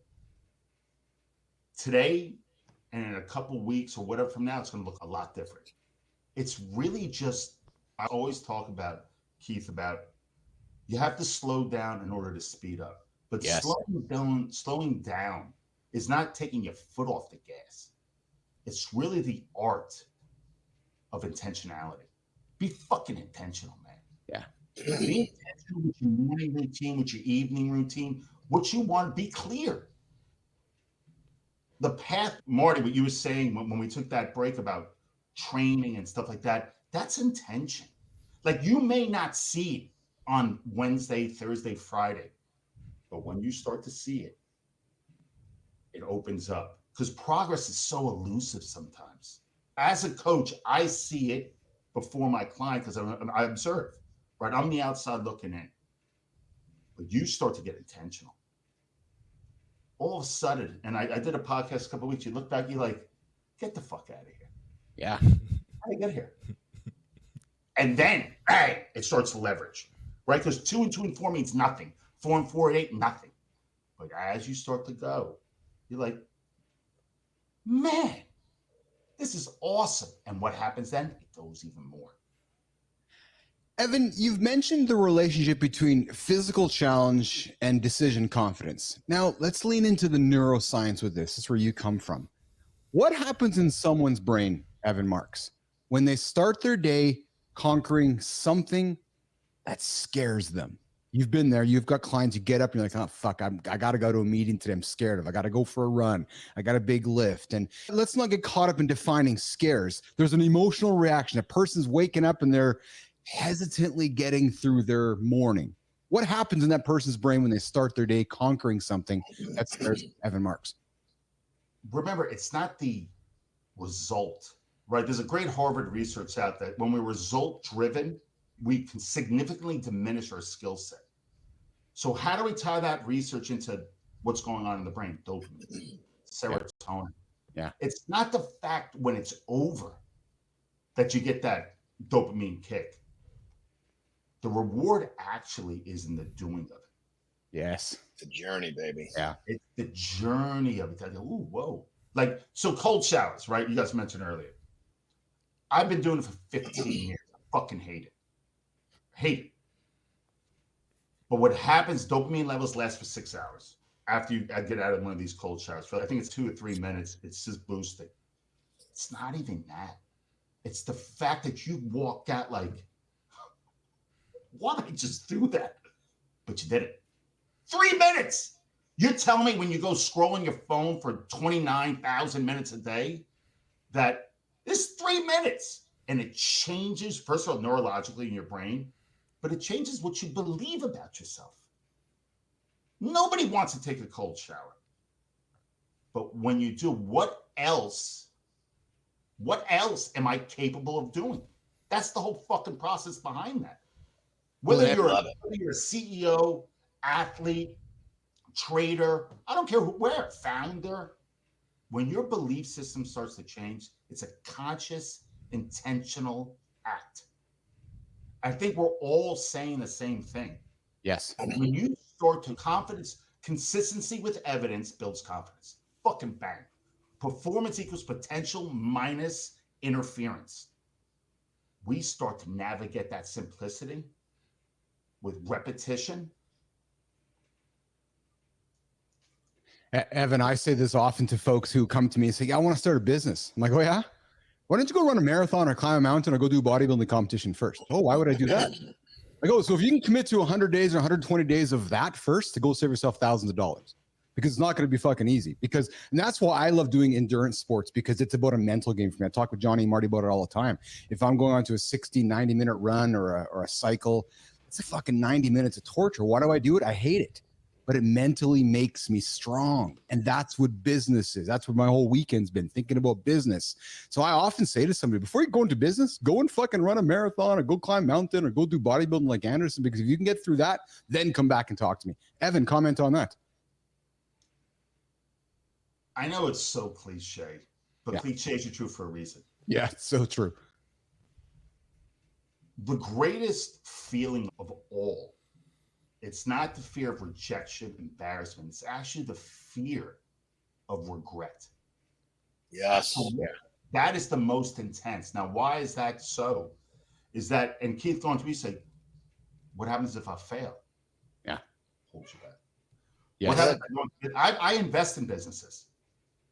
Today and in a couple weeks or whatever from now, it's going to look a lot different. It's really just, I always talk about, Keith, about you have to slow down in order to speed up. But slowing down is not taking your foot off the gas. It's really the art of intentionality. Be fucking intentional, man. Yeah. Be intentional with your morning routine, with your evening routine. What you want, be clear. The path, Marty, what you were saying when we took that break about training and stuff like that, that's intention. Like, you may not see it on Wednesday, Thursday, Friday, but when you start to see it, it opens up. Because progress is so elusive sometimes. As a coach, I see it before my client because I observe, right? I'm the outside looking in. But you start to get intentional. All of a sudden, and I did a podcast a couple of weeks, you look back, you're like, get the fuck out of here. Yeah. How do you get here? And then, bang, it starts to leverage, right? Because 2 and 2 and 4 means nothing. 4 and 4 and 8, nothing. But as you start to go, you're like, man, this is awesome. And what happens then? It goes even more. Evan, you've mentioned the relationship between physical challenge and decision confidence. Now, let's lean into the neuroscience with this. This is where you come from. What happens in someone's brain, Evan Marks, when they start their day conquering something that scares them? You've been there. You've got clients. You get up and you're like, oh, fuck, I got to go to a meeting today. I'm scared of. I got to go for a run. I got a big lift. And let's not get caught up in defining scares. There's an emotional reaction. A person's waking up and they're hesitantly getting through their morning. What happens in that person's brain when they start their day conquering something that scares Evan Marks? Remember, it's not the result, right? There's a great Harvard research out that when we're result driven, we can significantly diminish our skill set. So how do we tie that research into what's going on in the brain? Dopamine, serotonin. Yeah. It's not the fact when it's over that you get that dopamine kick. The reward actually is in the doing of it. Yes. It's a journey, baby. Yeah. It's the journey of it. I go, ooh, whoa. Like, so cold showers, right? You guys mentioned earlier. I've been doing it for 15 years. I fucking hate it. Hate it. But what happens, dopamine levels last for 6 hours after you get out of one of these cold showers. I think it's 2 or 3 minutes. It's just boosting. It's not even that. It's the fact that you walk out like, why did I just do that? But you did it. 3 minutes. You're telling me when you go scrolling your phone for 29,000 minutes a day that it's 3 minutes and it changes, first of all, neurologically in your brain, but it changes what you believe about yourself. Nobody wants to take a cold shower. But when you do, what else am I capable of doing? That's the whole fucking process behind that. Whether you're a CEO, athlete, trader, I don't care where, founder, when your belief system starts to change, it's a conscious, intentional act. I think we're all saying the same thing. Yes. When you start to confidence, consistency with evidence builds confidence. Fucking bang. Performance equals potential minus interference. We start to navigate that simplicity with repetition. Evan, I say this often to folks who come to me and say, yeah, I want to start a business. I'm like, oh yeah? Why don't you go run a marathon or climb a mountain or go do a bodybuilding competition first? Oh, why would I do that? I go, so if you can commit to 100 days or 120 days of that first to go save yourself thousands of dollars, because it's not going to be fucking easy. And that's why I love doing endurance sports, because it's about a mental game for me. I talk with Johnny and Marty about it all the time. If I'm going on to a 60, 90-minute run or a cycle, it's a fucking 90 minutes of torture. Why do I do it? I hate it. But it mentally makes me strong. And that's what business is. That's what my whole weekend's been, thinking about business. So I often say to somebody, before you go into business, go and fucking run a marathon or go climb a mountain or go do bodybuilding like Anderson, because if you can get through that, then come back and talk to me. Evan, comment on that. I know it's so cliche, but cliches are true for a reason. Yeah, it's so true. The greatest feeling of all, it's not the fear of rejection, embarrassment. It's actually the fear of regret. Yes. So that is the most intense. Now, why is that so? Is that, and Keith going to me say, what happens if I fail? Yeah. Hold you back. Yes. What happens? I invest in businesses,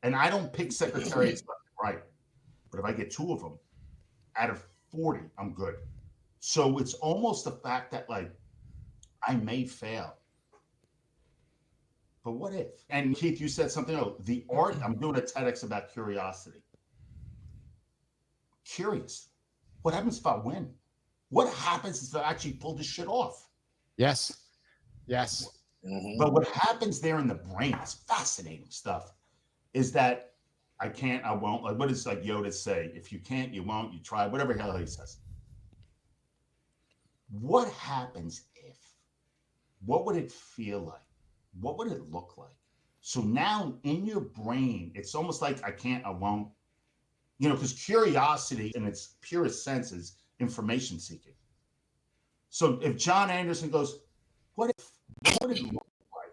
and I don't pick secretaries left and right. But if I get 2 of them out of 40, I'm good. So it's almost the fact that, like, I may fail. But what if? And Keith, you said something else. The art, I'm doing a TEDx about curiosity. Curious. What happens if I win? What happens if I actually pull this shit off? Yes. Yes. Mm-hmm. But what happens there in the brain is fascinating stuff. Is that I can't, I won't. Like, what does like Yoda say? If you can't, you won't. You try. Whatever the hell he says. What happens if? What would it feel like? What would it look like? So now in your brain, it's almost like I can't, I won't. You know, because curiosity in its purest sense is information seeking. So if John Anderson goes, what would it look like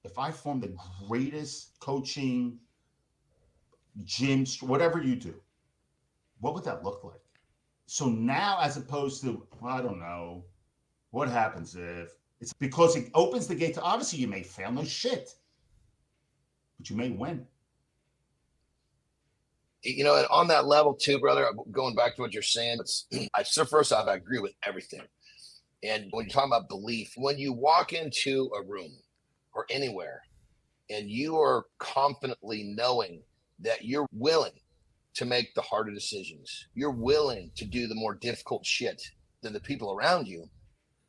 if I formed the greatest coaching, gym, whatever you do? What would that look like? So now, as opposed to, well, I don't know, what happens if? It's because it opens the gate to, obviously you may fail, no shit, but you may win. You know, and on that level too, brother, going back to what you're saying, so first off, I agree with everything. And when you're talking about belief, when you walk into a room or anywhere and you are confidently knowing that you're willing to make the harder decisions, you're willing to do the more difficult shit than the people around you,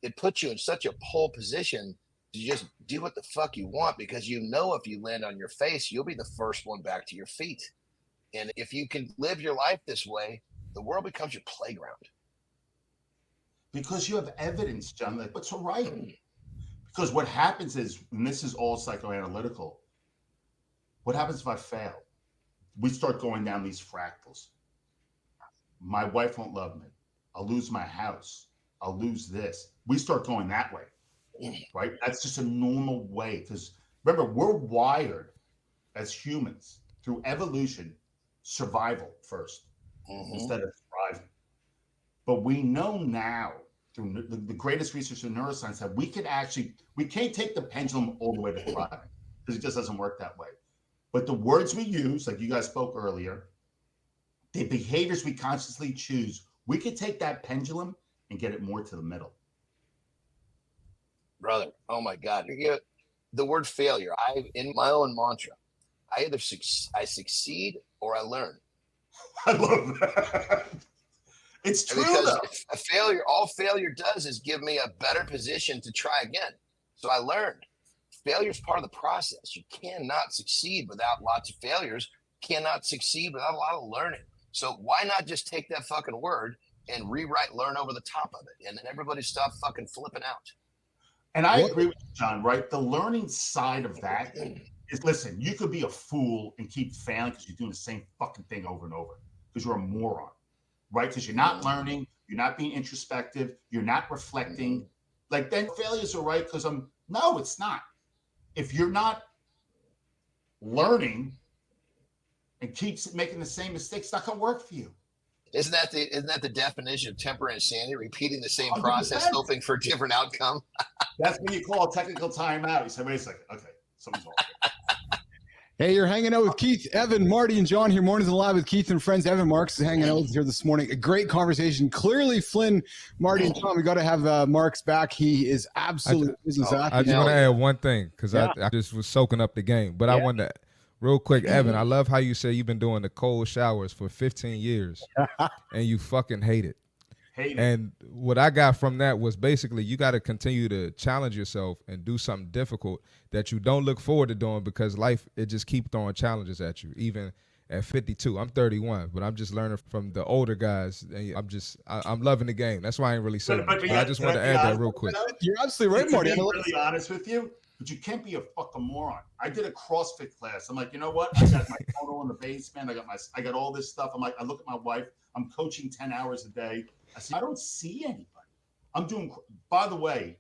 it puts you in such a pole position to just do what the fuck you want, because you know if you land on your face, you'll be the first one back to your feet. And if you can live your life this way, the world becomes your playground. Because you have evidence, John, that what's right. Because what happens is, and this is all psychoanalytical, what happens if I fail? We start going down these fractals. My wife won't love me. I'll lose my house. I'll lose this. We start going that way, right? That's just a normal way. Because remember, we're wired as humans through evolution, survival first, instead of thriving. But we know now through the greatest research in neuroscience that we can't take the pendulum all the way to thriving, because it just doesn't work that way. But the words we use, like you guys spoke earlier, the behaviors we consciously choose, we could take that pendulum and get it more to the middle. Brother, oh my God. The word failure, in my own mantra, I either I succeed or I learn. I love that. It's true, because though. All failure does is give me a better position to try again. So I learned. Failure is part of the process. You cannot succeed without lots of failures. You cannot succeed without a lot of learning. So why not just take that fucking word and rewrite learn over the top of it? And then everybody stop fucking flipping out. And I agree with you, John, right? The learning side of that is, listen, you could be a fool and keep failing because you're doing the same fucking thing over and over because you're a moron, right? Because you're not learning, you're not being introspective, you're not reflecting. Like, then failures are right because no, it's not. If you're not learning and keeps making the same mistakes, it's not going to work for you. Isn't that the definition of temporary insanity? Repeating the same 100%. process, hoping for a different outcome. That's when you call a technical timeout. You say, wait a second, okay, something's wrong. Hey, you're hanging out with Keith, Evan, Marty, and John here. Mornings and Live with Keith and friends. Evan Marks is hanging out with us here this morning. A great conversation. Clearly, Flynn, Marty, and John, we got to have Marks back. He is absolutely business I athlete. just want to add one thing because I just was soaking up the game. But I wanted to, real quick, Evan, I love how you say you've been doing the cold showers for 15 years and you fucking hate it. And what I got from that was basically you got to continue to challenge yourself and do something difficult that you don't look forward to doing because life, it just keep throwing challenges at you. Even at 52, I'm 31, but I'm just learning from the older guys. And I'm loving the game. That's why I ain't really saying much. But I just want to add that real quick. You're absolutely right, Marty. To be really honest with you, but you can't be a fucking moron. I did a CrossFit class. I'm like, you know what? I got my photo in the basement. I got all this stuff. I'm like, I look at my wife. I'm coaching 10 hours a day. I said, I don't see anybody. I'm doing, by the way,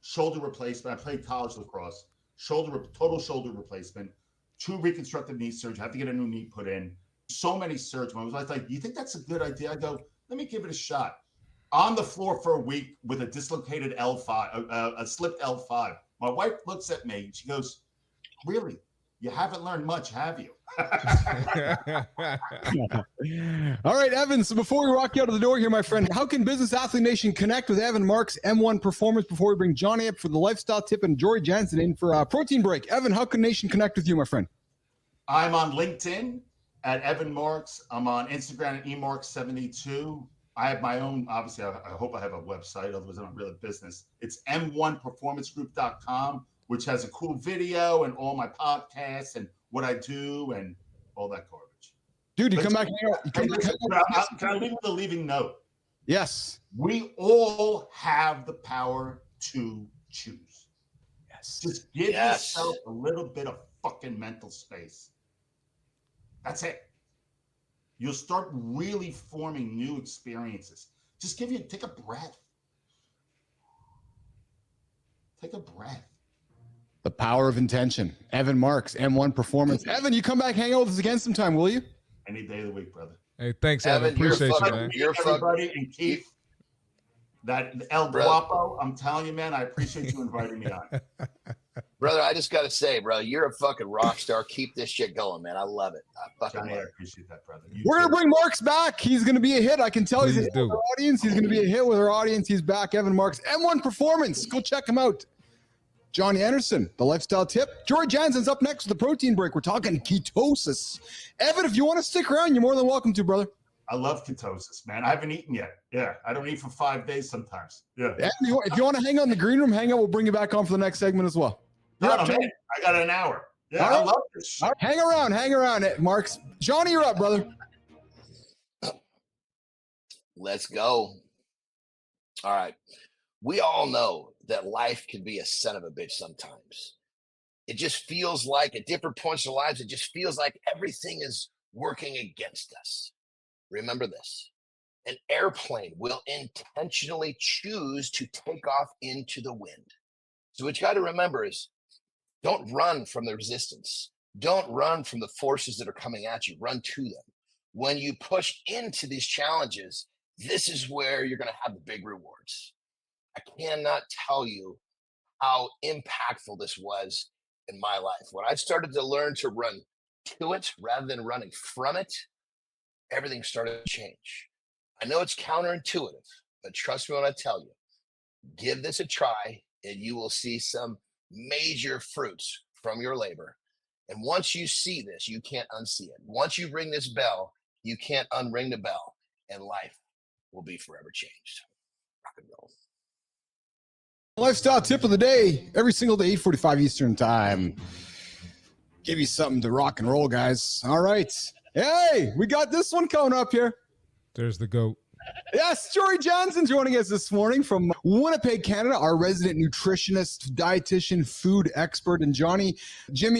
shoulder replacement. I played college lacrosse. Total shoulder replacement. 2 reconstructive knee surgery. I have to get a new knee put in. So many surgeries. I was like, you think that's a good idea? I go, let me give it a shot. On the floor for a week with a dislocated L5, a slipped L5. My wife looks at me. She goes, really? You haven't learned much, have you? All right, Evan. So before we walk you out of the door here, my friend, how can Business Athlete Nation connect with Evan Marks, M1 Performance, before we bring Johnny up for the lifestyle tip and Jory Jansen in for a protein break? Evan, how can Nation connect with you, my friend? I'm on LinkedIn at Evan Marks. I'm on Instagram at emarks72. I have my own, obviously, I hope I have a website, otherwise I'm not really business. It's m1performancegroup.com, which has a cool video and all my podcasts and what I do and all that garbage. Dude, you come back. Can I leave with a leaving note? Yes. We all have the power to choose. Yes. Just give yourself a little bit of fucking mental space. That's it. You'll start really forming new experiences. Just take a breath. Take a breath. The power of intention. Evan Marks, M1 Performance. Evan, you come back, hang out with us again sometime, will you? Any day of the week, brother. Hey, thanks, Evan. Appreciate you, man. Everybody and Keith, that El Guapo, I'm telling you, man, I appreciate you inviting me on. Brother, I just got to say, bro, you're a fucking rock star. Keep this shit going, man. I love it. I appreciate that, brother. We're going to bring Marks back. He's going to be a hit. I can tell he's a hit with our audience. He's going to be a hit with our audience. He's back. Evan Marks, M1 Performance. Go check him out. Johnny Anderson, the lifestyle tip. Jory Jansen's up next with the protein break. We're talking ketosis. Evan, if you want to stick around, you're more than welcome to, brother. I love ketosis, man. I haven't eaten yet. Yeah, I don't eat for 5 days sometimes. Yeah. If you want to hang out in the green room, hang out. We'll bring you back on for the next segment as well. I got an hour. Yeah, I love this shit. Right. Hang around, Marks. Johnny, you're up, brother. Let's go. All right. We all know that life can be a son of a bitch sometimes. It just feels like at different points in our lives, it just feels like everything is working against us. Remember this. An airplane will intentionally choose to take off into the wind. So what you got to remember is don't run from the resistance. Don't run from the forces that are coming at you. Run to them. When you push into these challenges, this is where you're going to have the big rewards. I cannot tell you how impactful this was in my life. When I started to learn to run to it rather than running from it, everything started to change. I know it's counterintuitive, but trust me when I tell you, give this a try and you will see some major fruits from your labor. And once you see this, you can't unsee it. Once you ring this bell, you can't unring the bell, and life will be forever changed. Rock and roll. Lifestyle tip of the day, every single day, 8:45 Eastern time. Give you something to rock and roll, guys. All right. Hey, we got this one coming up here. There's the GOAT. Yes, Jory Jansen joining us this morning from Winnipeg, Canada, our resident nutritionist, dietitian, food expert. And Jimmy,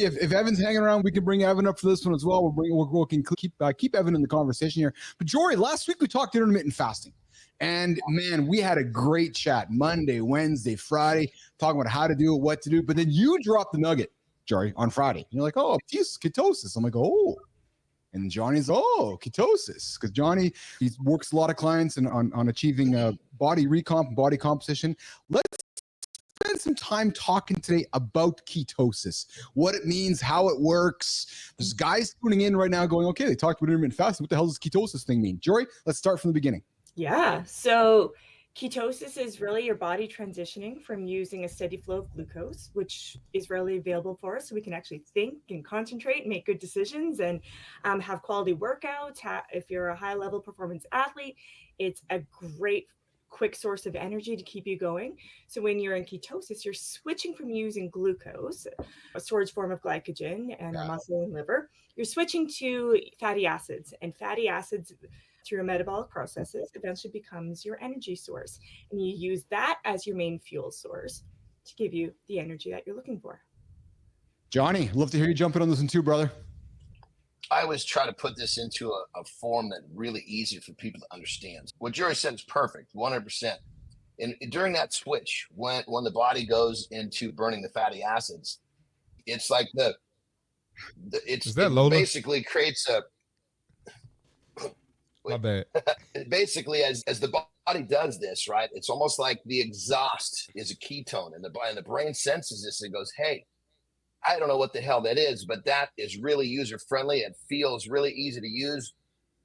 if Evan's hanging around, we can bring Evan up for this one as well. We'll keep Evan in the conversation here. But Jory, last week we talked intermittent fasting. And man, we had a great chat Monday, Wednesday, Friday, talking about how to do it, what to do. But then you dropped the nugget, Jory, on Friday. And you're like, oh, ketosis. I'm like, oh. And Johnny's, ketosis. Because Johnny, he works a lot of clients on achieving body recomp, body composition. Let's spend some time talking today about ketosis, what it means, how it works. There's guys tuning in right now going, okay, they talked about intermittent fasting. What the hell does ketosis thing mean? Jory, let's start from the beginning. Yeah. So ketosis is really your body transitioning from using a steady flow of glucose, which is readily available for us, so we can actually think and concentrate, make good decisions, and have quality workouts. If you're a high level performance athlete, it's a great quick source of energy to keep you going. So when you're in ketosis, you're switching from using glucose, a storage form of glycogen and our muscle and liver. You're switching to fatty acids, and fatty acids through your metabolic processes eventually becomes your energy source. And you use that as your main fuel source to give you the energy that you're looking for. Johnny, love to hear you jump in on this one too, brother. I always try to put this into a form that's really easy for people to understand. What Jory said is perfect, 100%. And during that switch, when the body goes into burning the fatty acids, it's like it basically creates a. My bad. Basically, as the body does this, right? It's almost like the exhaust is a ketone, and the brain senses this and goes, "Hey, I don't know what the hell that is, but that is really user friendly. It feels really easy to use.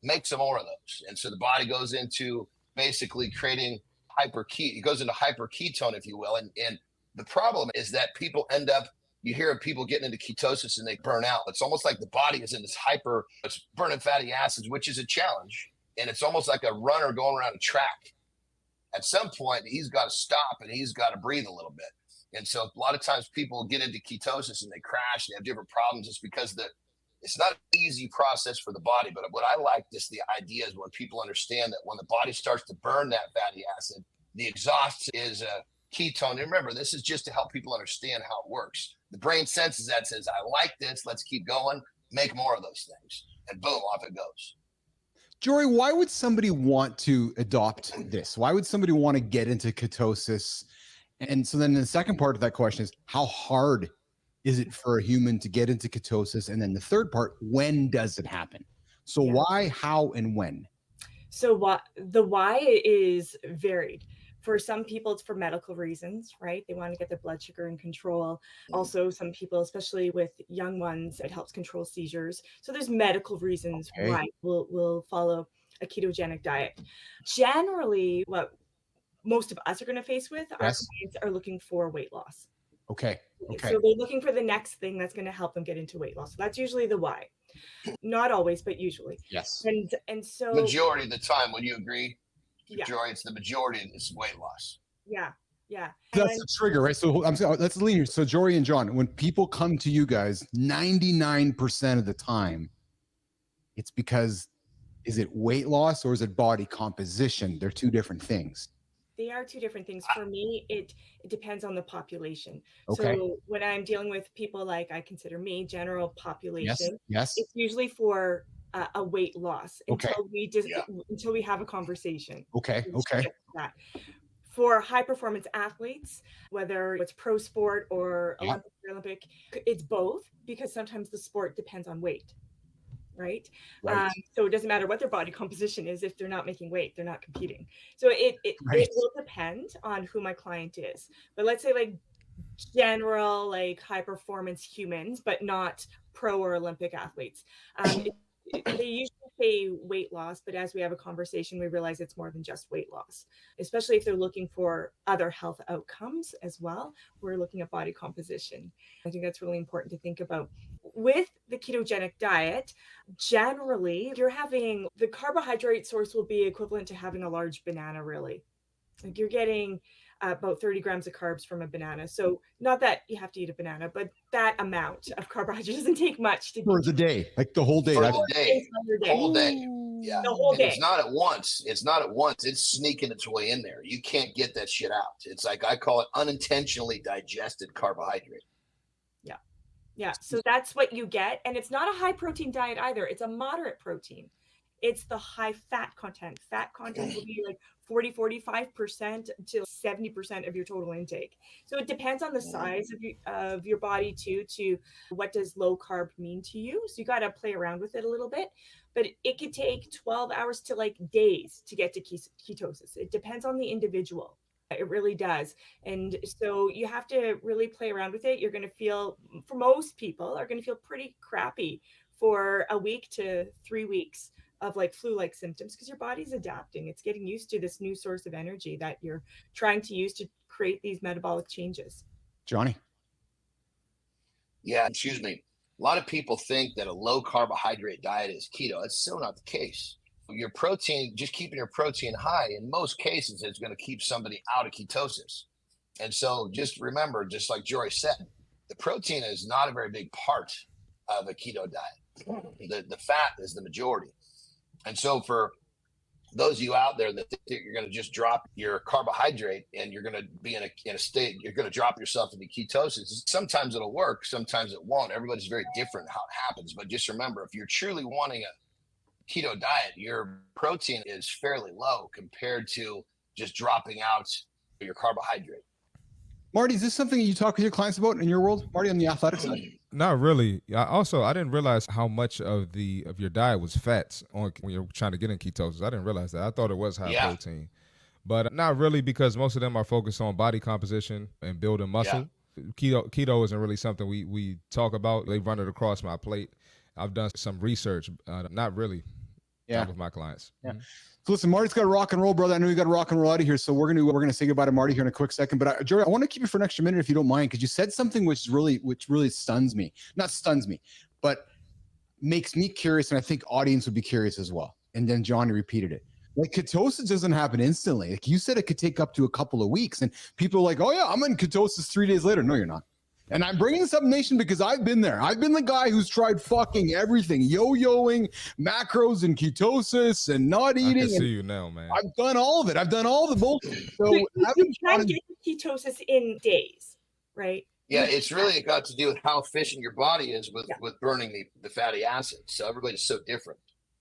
Make some more of those." And so the body goes into basically creating it goes into hyperketone, if you will. And the problem is that people end up. You hear of people getting into ketosis and they burn out. It's almost like the body is in this it's burning fatty acids, which is a challenge. And it's almost like a runner going around a track. At some point, he's got to stop and he's got to breathe a little bit. And so a lot of times people get into ketosis and they crash and they have different problems. It's because it's not an easy process for the body. But what I like the idea is when people understand that when the body starts to burn that fatty acid, the exhaust is a ketone. And remember, this is just to help people understand how it works. The brain senses that, says, I like this, let's keep going, make more of those things. And boom, off it goes. Jory, why would somebody want to adopt this? Why would somebody want to get into ketosis? And so then the second part of that question is, how hard is it for a human to get into ketosis? And then the third part, when does it happen? So why, how, and when? So the why is varied. For some people, it's for medical reasons, right? They want to get their blood sugar in control. Also, some people, especially with young ones, it helps control seizures. So there's medical reasons why we'll follow a ketogenic diet. Generally, what most of us are going to face with, our clients are looking for weight loss. Okay. So they're looking for the next thing that's going to help them get into weight loss. So that's usually the why. Not always, but usually. Yes. And so majority of the time, would you agree? Yeah. Jory, it's the majority of this weight loss. Yeah. That's the trigger, right? So let's lean here. So Jory and John, when people come to you guys, 99% of the time, it's because, is it weight loss or is it body composition? They're two different things. They are two different things. For me, it depends on the population. Okay. So when I'm dealing with people like I consider me, general population, yes. It's usually for a weight loss until we have a conversation. Okay. That. For high performance athletes, whether it's pro sport or Olympic, it's both, because sometimes the sport depends on weight. Right. So it doesn't matter what their body composition is. If they're not making weight, they're not competing. So it will depend on who my client is. But let's say like general, like high performance humans, but not pro or Olympic athletes. They usually say weight loss, but as we have a conversation, we realize it's more than just weight loss, especially if they're looking for other health outcomes as well. We're looking at body composition. I think that's really important to think about. With the ketogenic diet, generally, you're having the carbohydrate source will be equivalent to having a large banana, really. Like you're getting about 30 grams of carbs from a banana. So not that you have to eat a banana, but that amount of carbohydrate doesn't take much to for the day, like the whole day. For the day. Whole day. Yeah. The whole day. It's not at once. It's sneaking its way in there. You can't get that shit out. It's like, I call it unintentionally digested carbohydrate. Yeah. So that's what you get. And it's not a high protein diet either. It's a moderate protein. It's the high fat content. Fat content will be like 45% to 70% of your total intake. So it depends on the size of your body too, to what does low carb mean to you. So you got to play around with it a little bit, but it could take 12 hours to like days to get to ketosis. It depends on the individual. It really does. And so you have to really play around with it. You're going to feel, for most people, are going to feel pretty crappy for a week to 3 weeks of like flu-like symptoms, because your body's adapting. It's getting used to this new source of energy that you're trying to use to create these metabolic changes. Johnny? Yeah, excuse me. A lot of people think that a low carbohydrate diet is keto. That's so not the case. Your protein, just keeping your protein high, in most cases, is going to keep somebody out of ketosis. And so just remember, just like Jory said, the protein is not a very big part of a keto diet. The fat is the majority. And so for those of you out there that think you're going to just drop your carbohydrate and you're going to be in a state, you're going to drop yourself into ketosis. Sometimes it'll work, sometimes it won't. Everybody's very different how it happens. But just remember, if you're truly wanting a keto diet, your protein is fairly low compared to just dropping out your carbohydrate. Marty, is this something you talk with your clients about in your world, Marty, on the athletic side? Not really. I didn't realize how much of your diet was fats when you're trying to get in ketosis. I didn't realize that. I thought it was high protein, but not really, because most of them are focused on body composition and building muscle. Yeah. Keto isn't really something we talk about. They run it across my plate. I've done some research, not really. Not with my clients. Yeah. Mm-hmm. So listen, Marty's got to rock and roll, brother. I know you got to rock and roll out of here. So we're gonna say goodbye to Marty here in a quick second. But Jory, I want to keep you for an extra minute if you don't mind, because you said something which really stuns me. Not stuns me, but makes me curious, and I think audience would be curious as well. And then Johnny repeated it. Like, ketosis doesn't happen instantly. Like you said, it could take up to a couple of weeks, and people are like, "Oh yeah, I'm in ketosis 3 days later." No, you're not. And I'm bringing this up, Nation, because I've been there. I've been the guy who's tried fucking everything, yo-yoing, macros and ketosis and not eating. I can see you now, man. I've done all of it. I've done all the bullshit. So you try to get ketosis in days, right? Yeah, it's really got to do with how efficient your body is with burning the fatty acids. So everybody's so different.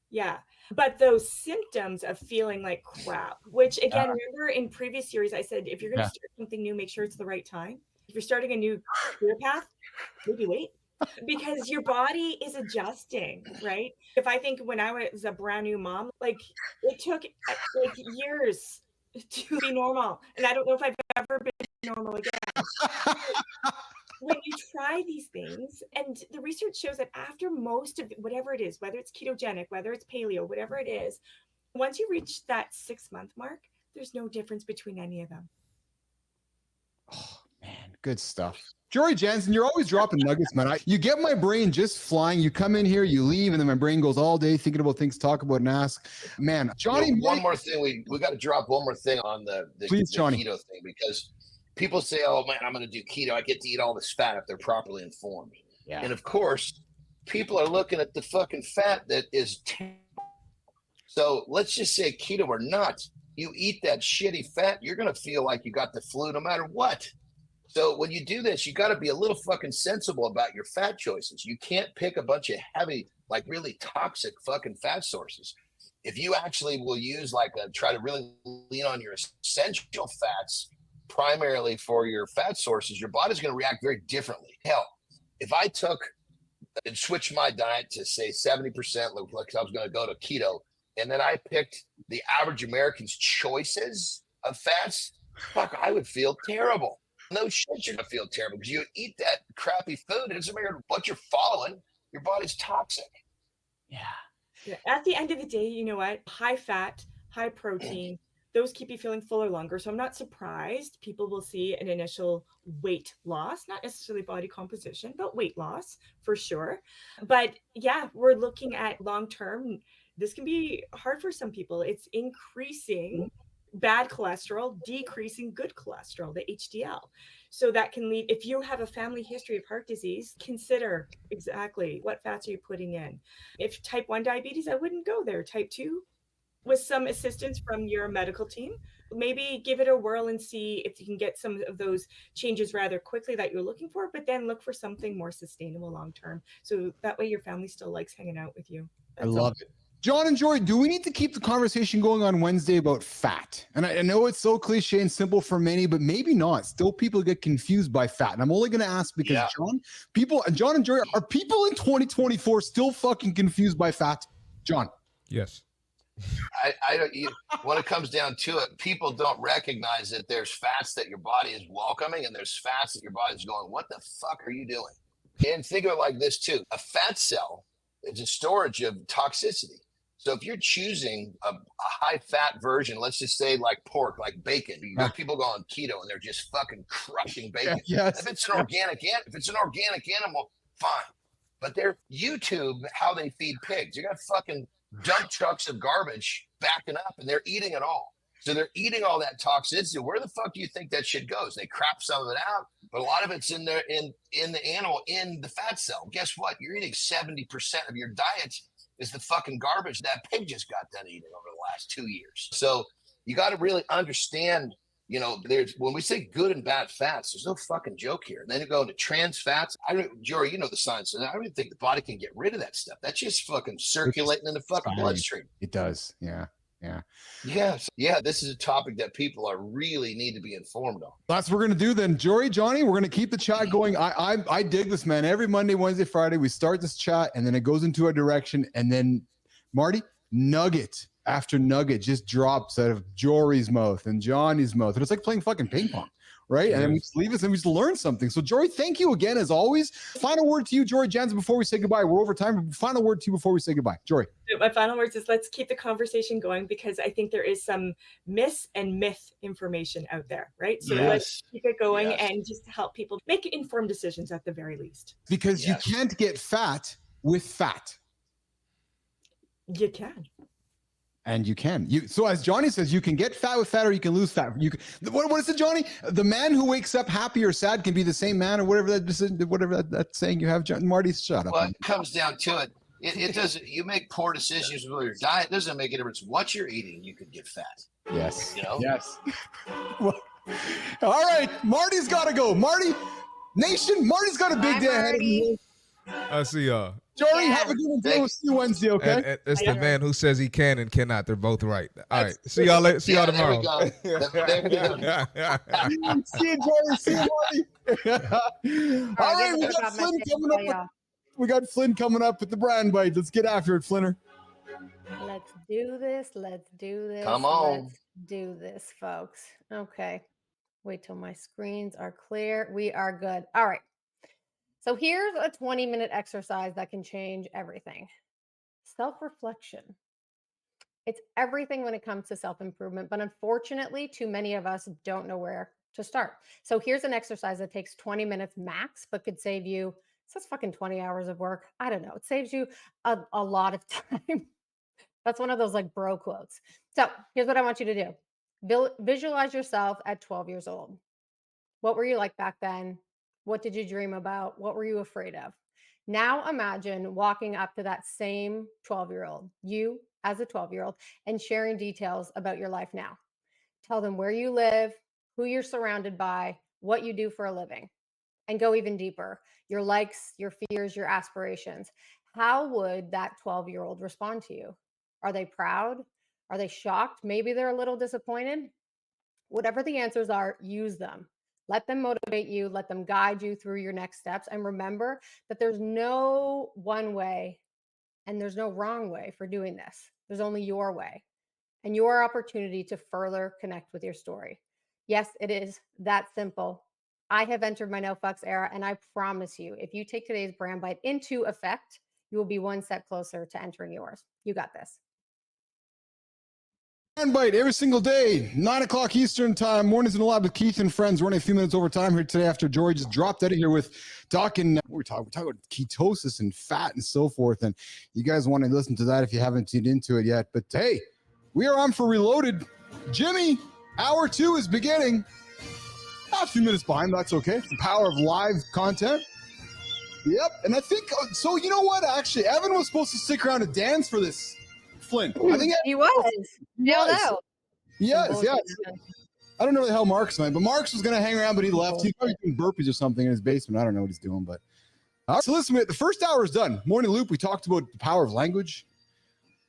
Yeah. But those symptoms of feeling like crap, which again, remember in previous series, I said, if you're going to start something new, make sure it's the right time. If you're starting a new career path, maybe wait, because your body is adjusting, right? If I think when I was a brand new mom, like it took like years to be normal. And I don't know if I've ever been normal again. When you try these things, and the research shows that after most of whatever it is, whether it's ketogenic, whether it's paleo, whatever it is, once you reach that 6-month mark, there's no difference between any of them. Oh, man, good stuff. Jory Jansen, you're always dropping nuggets, man. You get my brain just flying. You come in here, you leave, and then my brain goes all day thinking about things to talk about and ask. Man, Johnny. One more thing. We got to drop one more thing on the keto thing, because people say, "Oh man, I'm going to do keto. I get to eat all this fat if they're properly informed." Yeah. And of course, people are looking at the fucking fat that is terrible. So let's just say keto or not, you eat that shitty fat, you're going to feel like you got the flu no matter what. So when you do this, you got to be a little fucking sensible about your fat choices. You can't pick a bunch of heavy, like really toxic fucking fat sources. If you actually will use try to really lean on your essential fats primarily for your fat sources, your body's going to react very differently. Hell, if I took and switched my diet to say 70%, like I was going to go to keto, and then I picked the average American's choices of fats, fuck, I would feel terrible. No shit, you're gonna feel terrible because you eat that crappy food. It doesn't matter what you're following. Your body's toxic. Yeah. At the end of the day, you know what? High fat, high protein, those keep you feeling fuller longer. So I'm not surprised people will see an initial weight loss, not necessarily body composition, but weight loss for sure. But yeah, we're looking at long-term. This can be hard for some people. It's increasing bad cholesterol, decreasing good cholesterol, the HDL. So that can lead, if you have a family history of heart disease, consider exactly what fats are you putting in. If type 1 diabetes, I wouldn't go there. Type 2, with some assistance from your medical team, maybe give it a whirl and see if you can get some of those changes rather quickly that you're looking for, but then look for something more sustainable long-term. So that way your family still likes hanging out with you. I love it. John and Jory, do we need to keep the conversation going on Wednesday about fat? And I know it's so cliche and simple for many, but maybe not. Still, people get confused by fat. And I'm only going to ask because John and Jory, are people in 2024 still fucking confused by fat? John? Yes. I don't. When it comes down to it, people don't recognize that there's fats that your body is welcoming, and there's fats that your body's going, "What the fuck are you doing?" And think of it like this too: a fat cell is a storage of toxicity. So if you're choosing a high fat version, let's just say like pork, like bacon, you got people go on keto and they're just fucking crushing bacon. Yes. If it's an organic animal, fine. But they're YouTube how they feed pigs. You got fucking dump trucks of garbage backing up and they're eating it all. So they're eating all that toxicity. Where the fuck do you think that shit goes? They crap some of it out, but a lot of it's in there in the animal, in the fat cell. Guess what? You're eating 70% of your diet is the fucking garbage that pig just got done eating over the last 2 years. So you got to really understand, you know, there's when we say good and bad fats, there's no fucking joke here. And then you go into trans fats. Jory, you know the science, and I don't even think the body can get rid of that stuff. That's just fucking circulating in the fucking bloodstream. It does. Yeah. Yes. Yeah. This is a topic that people are really need to be informed on. That's what we're going to do then. Jory, Johnny, we're going to keep the chat going. I dig this, man. Every Monday, Wednesday, Friday, we start this chat and then it goes into a direction. And then Marty, nugget after nugget just drops out of Jory's mouth and Johnny's mouth. And it's like playing fucking ping pong, right? And then we just leave us and we just learn something. So Jory, thank you again, as always. Final word to you, Jory Jansen, before we say goodbye. We're over time. Final word to you before we say goodbye. Jory. My final words is let's keep the conversation going, because I think there is some myth information out there, right? So let's keep it going and just help people make informed decisions at the very least. Because you can't get fat with fat. You can. And you can. So as Johnny says, you can get fat with fat, or you can lose fat. What is it, Johnny? The man who wakes up happy or sad can be the same man, or whatever that saying you have. Marty, shut up. Well, it comes down to it. It doesn't. You make poor decisions with your diet. It doesn't make a difference what you're eating. You could get fat. Yes. You know? Yes. Well, all right. Marty's got to go. Marty, Nation, Marty's got a big day ahead of him. I see y'all. Jory, have a good one. We'll see you Wednesday, okay? And it's the man who says he can and cannot. They're both right. All right. See y'all later. See y'all tomorrow. There we go. See you, Jory. See you, Marty. All right, we got Flynn coming up. We got Flynn coming up with the brand bite. Let's get after it, Flinner. Let's do this. Let's do this. Come on. Let's do this, folks. Okay. Wait till my screens are clear. We are good. All right. So here's a 20-minute exercise that can change everything. Self-reflection. It's everything when it comes to self-improvement, but unfortunately, too many of us don't know where to start. So here's an exercise that takes 20 minutes max, but could save you, that's fucking 20 hours of work. I don't know. It saves you a lot of time. That's one of those like bro quotes. So here's what I want you to do. Visualize yourself at 12 years old. What were you like back then? What did you dream about? What were you afraid of? Now imagine walking up to that same 12-year-old, you as a 12-year-old, and sharing details about your life now. Tell them where you live, who you're surrounded by, what you do for a living, and go even deeper. Your likes, your fears, your aspirations. How would that 12-year-old respond to you? Are they proud? Are they shocked? Maybe they're a little disappointed. Whatever the answers are, use them. Let them motivate you. Let them guide you through your next steps. And remember that there's no one way and there's no wrong way for doing this. There's only your way and your opportunity to further connect with your story. Yes, it is that simple. I have entered my no fucks era, and I promise you, if you take today's brand bite into effect, you will be one step closer to entering yours. You got this. Brand bite every single day, 9 o'clock Eastern time, mornings in the lab with Keith and friends. Running a few minutes over time here today after Jory just dropped out of here with talking. We're talking about ketosis and fat and so forth. And you guys want to listen to that if you haven't tuned into it yet. But hey, we are on for Reloaded. Jimmy, hour 2 is beginning. A few minutes behind, that's okay. It's the power of live content. Yep, and I think, so you know what, actually, Evan was supposed to stick around to dance for this, Flynn. I think he was. No. Yes. I don't know where the hell Mark's went, but Mark's was going to hang around, but he left. He's probably doing burpees or something in his basement. I don't know what he's doing, but. All right, so listen, the first hour is done. Morning Loop, we talked about the power of language.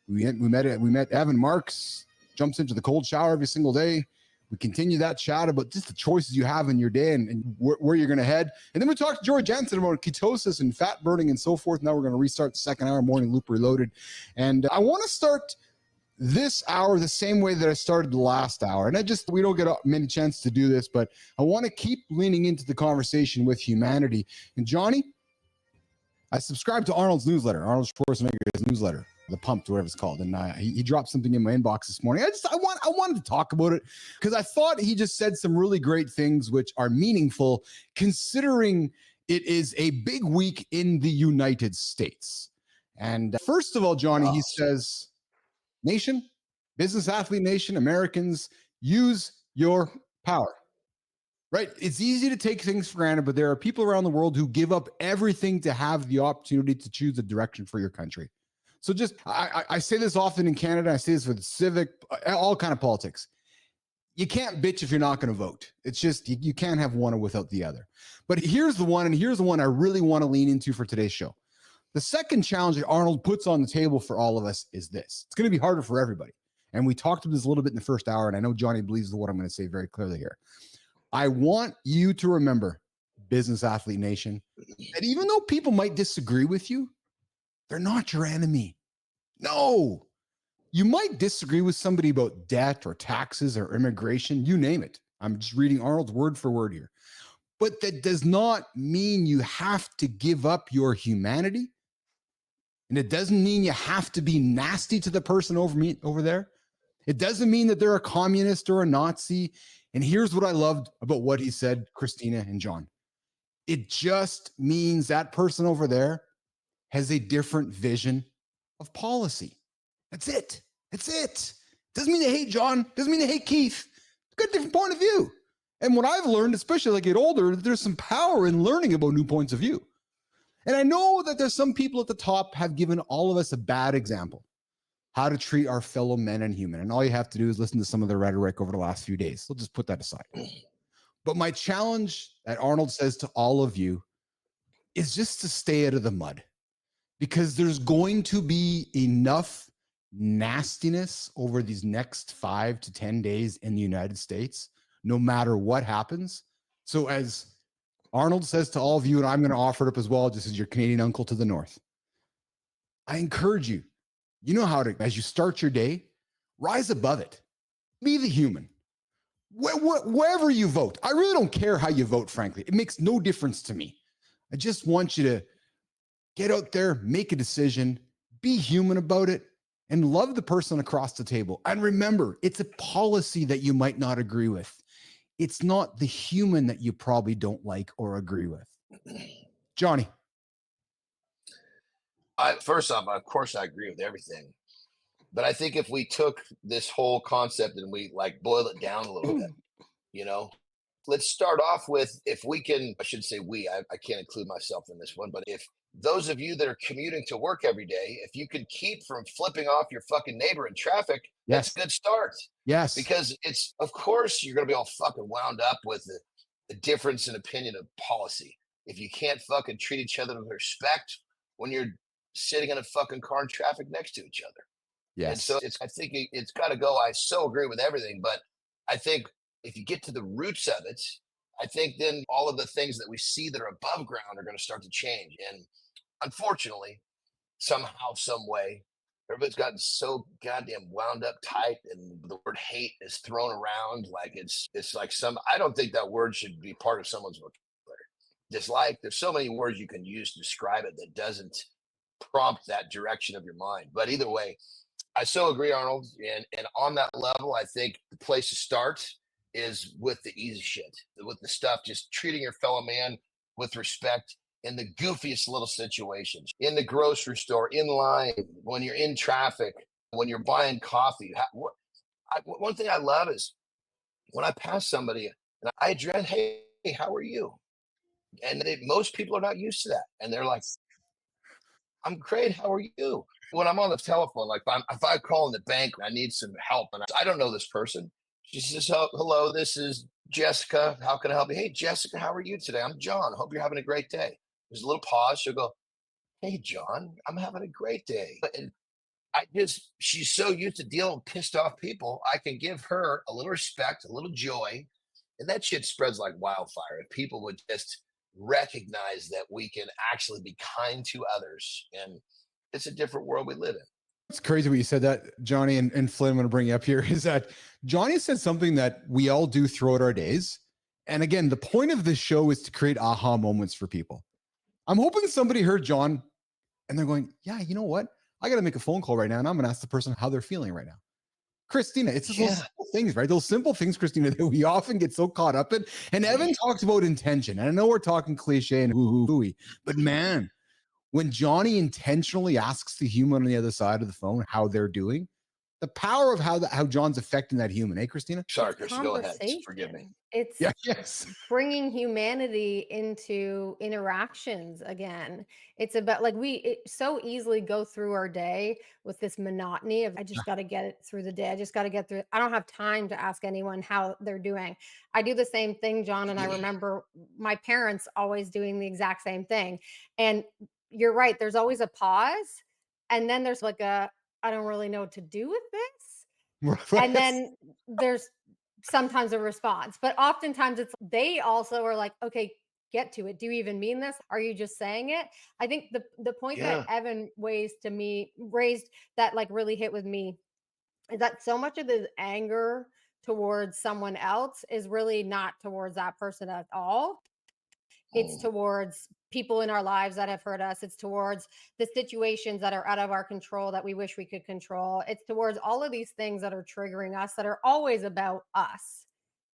We met Evan Marks, jumps into the cold shower every single day. We continue that chat about just the choices you have in your day and where you're going to head. And then we talked to Jory Jansen about ketosis and fat burning and so forth. Now we're going to restart the second hour, Morning Loop Reloaded. And I want to start this hour the same way that I started the last hour. And we don't get many chances to do this, but I want to keep leaning into the conversation with humanity. And Johnny, I subscribe to Arnold's newsletter, Arnold Schwarzenegger's newsletter, The Pumped, whatever it's called. And he dropped something in my inbox this morning. I wanted to talk about it because I thought he just said some really great things, which are meaningful considering it is a big week in the United States. And first of all, Johnny, he says, nation, business athlete nation, Americans, use your power. Right? It's easy to take things for granted, but there are people around the world who give up everything to have the opportunity to choose a direction for your country. So just, I say this often in Canada. I say this with civic, all kind of politics. You can't bitch if you're not going to vote. It's just, you can't have one without the other. But here's the one I really want to lean into for today's show. The second challenge that Arnold puts on the table for all of us is this. It's going to be harder for everybody. And we talked about this a little bit in the first hour, and I know Johnny believes what I'm going to say very clearly here. I want you to remember, business athlete nation, that even though people might disagree with you, they're not your enemy. No. You might disagree with somebody about debt or taxes or immigration, you name it. I'm just reading Arnold's word for word here. But that does not mean you have to give up your humanity. And it doesn't mean you have to be nasty to the person over there. It doesn't mean that they're a communist or a Nazi. And here's what I loved about what he said, Christina and John. It just means that person over there has a different vision of policy. That's it. That's it. Doesn't mean they hate John. Doesn't mean they hate Keith. Got a different point of view. And what I've learned, especially as I get older, there's some power in learning about new points of view. And I know that there's some people at the top have given all of us a bad example, how to treat our fellow men and human. And all you have to do is listen to some of their rhetoric over the last few days. So just put that aside. But my challenge that Arnold says to all of you is just to stay out of the mud, because there's going to be enough nastiness over these next 5 to 10 days in the United States, no matter what happens. So as Arnold says to all of you, and I'm going to offer it up as well, just as your Canadian uncle to the north, I encourage you, you know how to, as you start your day, rise above it. Be the human. Wherever you vote, I really don't care how you vote, frankly. It makes no difference to me. I just want you to get out there, make a decision, be human about it, and love the person across the table. And remember, it's a policy that you might not agree with. It's not the human that you probably don't like or agree with. Johnny. First off, of course, I agree with everything. But I think if we took this whole concept and we like boil it down a little bit, let's start off with, if we can, I should say I can't include myself in this one, but if those of you that are commuting to work every day, if you could keep from flipping off your fucking neighbor in traffic, that's a good start. Yes. Because it's, of course, you're going to be all fucking wound up with the difference in opinion of policy. If you can't fucking treat each other with respect when you're sitting in a fucking car in traffic next to each other. Yes. And so I think it's got to go. I so agree with everything, but I think if you get to the roots of it, I think then all of the things that we see that are above ground are going to start to change. And unfortunately, somehow, some way, everybody's gotten so goddamn wound up tight, and the word hate is thrown around like it's like I don't think that word should be part of someone's vocabulary. Dislike, there's so many words you can use to describe it that doesn't prompt that direction of your mind. But either way, I so agree, Arnold. And on that level, I think the place to start is with the easy shit, with the stuff, just treating your fellow man with respect in the goofiest little situations, in the grocery store, in line, when you're in traffic, when you're buying coffee. One thing I love is when I pass somebody and I address, hey, how are you? And most people are not used to that. And they're like, I'm great. How are you? When I'm on the telephone, like if I call in the bank, I need some help, and I don't know this person. She says, hello, this is Jessica. How can I help you? Hey, Jessica, how are you today? I'm John. Hope you're having a great day. There's a little pause. She'll go, hey, John, I'm having a great day. And she's so used to dealing with pissed off people. I can give her a little respect, a little joy, and that shit spreads like wildfire. If people would just recognize that we can actually be kind to others, and it's a different world we live in. It's crazy what you said that, Johnny and Flynn, I'm going to bring you up here, is that Johnny said something that we all do throughout our days. And again, the point of this show is to create aha moments for people. I'm hoping somebody heard John and they're going, yeah, you know what? I got to make a phone call right now and I'm going to ask the person how they're feeling right now. Christina, it's just those simple things, right? Those simple things, Christina, that we often get so caught up in. And Evan talks about intention. And I know we're talking cliche and hoo-hoo-hooey, but man, when Johnny intentionally asks the human on the other side of the phone how they're doing, the power of how John's affecting that human, Christina? Sorry, Chris, go ahead. Forgive me. It's yes. bringing humanity into interactions again. It's about like we so easily go through our day with this monotony of I just got to get it through the day. I just got to get through it. I don't have time to ask anyone how they're doing. I do the same thing, John, and I remember my parents always doing the exact same thing. And you're right, there's always a pause, and then there's like a I don't really know what to do with this. And then there's sometimes a response, but oftentimes it's they also are like, okay, get to it. Do you even mean this? Are you just saying it? I think the point that Evan raised that like really hit with me is that so much of the anger towards someone else is really not towards that person at all. It's towards people in our lives that have hurt us. It's towards the situations that are out of our control that we wish we could control. It's towards all of these things that are triggering us that are always about us.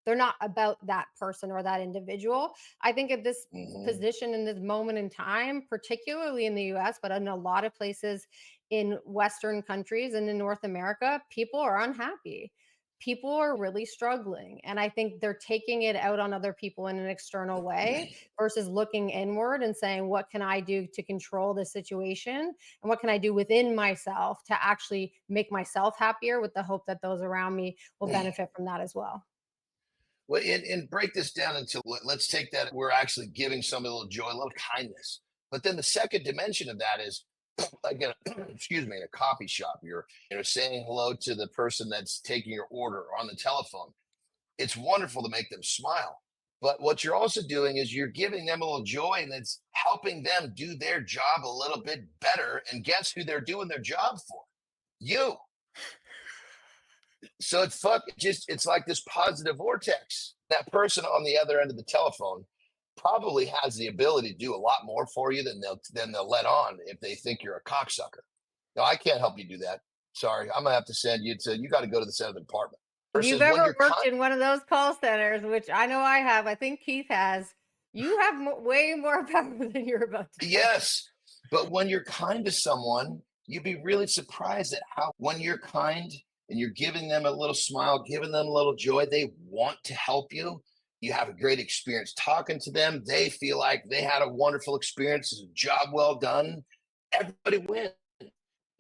They're not about that person or that individual. I think at this position in this moment in time, particularly in the US, but in a lot of places in Western countries and in North America, people are unhappy. People are really struggling. And I think they're taking it out on other people in an external way versus looking inward and saying, what can I do to control the situation? And what can I do within myself to actually make myself happier with the hope that those around me will benefit from that as well. Well, and break this down into let's take that we're actually giving somebody a little joy, a little kindness. But then the second dimension of that is like in a coffee shop, you're saying hello to the person that's taking your order on the telephone. It's wonderful to make them smile. But what you're also doing is you're giving them a little joy and it's helping them do their job a little bit better. And guess who they're doing their job for? You. So it's like this positive vortex. That person on the other end of the telephone probably has the ability to do a lot more for you than they'll let on if they think you're a cocksucker. No, I can't help you do that. Sorry, I'm gonna have to send you to. You got to go to the center of the department. If you've ever worked in one of those call centers, which I know I have, I think Keith has. You have way more power than you're about to. Yes, but when you're kind to someone, you'd be really surprised at how when you're kind and you're giving them a little smile, giving them a little joy, they want to help you. You have a great experience talking to them. They feel like they had a wonderful experience. It's a job well done. Everybody wins.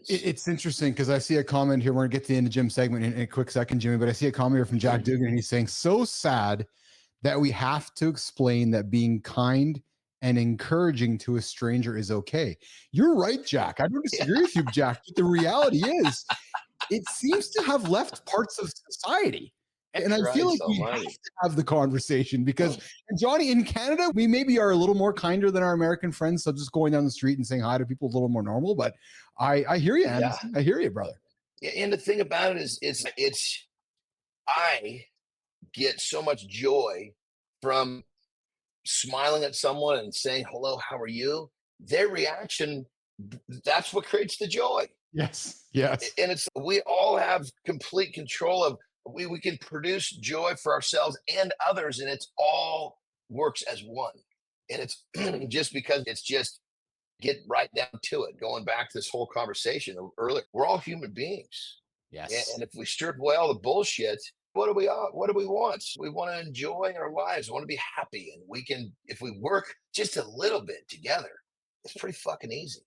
It's interesting because I see a comment here. We're going to get to the end of Jim's segment in a quick second, Jimmy, but I see a comment here from Jack Dugan, and he's saying, so sad that we have to explain that being kind and encouraging to a stranger is okay. You're right, Jack. I don't disagree with you, Jack. But the reality is, it seems to have left parts of society. And I feel like we have to have the conversation because, and Johnny, in Canada, we maybe are a little more kinder than our American friends. So just going down the street and saying hi to people is a little more normal. But I hear you, Anderson. I hear you, brother. And the thing about it is, I get so much joy from smiling at someone and saying, hello, how are you? Their reaction, that's what creates the joy. Yes. And we all have complete control of, we can produce joy for ourselves and others, and it's all works as one. And it's just because it's just get right down to it. Going back to this whole conversation earlier, we're all human beings. Yes. And if we strip away all the bullshit, what do we want? We want to enjoy our lives. We want to be happy. And we can, if we work just a little bit together, it's pretty fucking easy.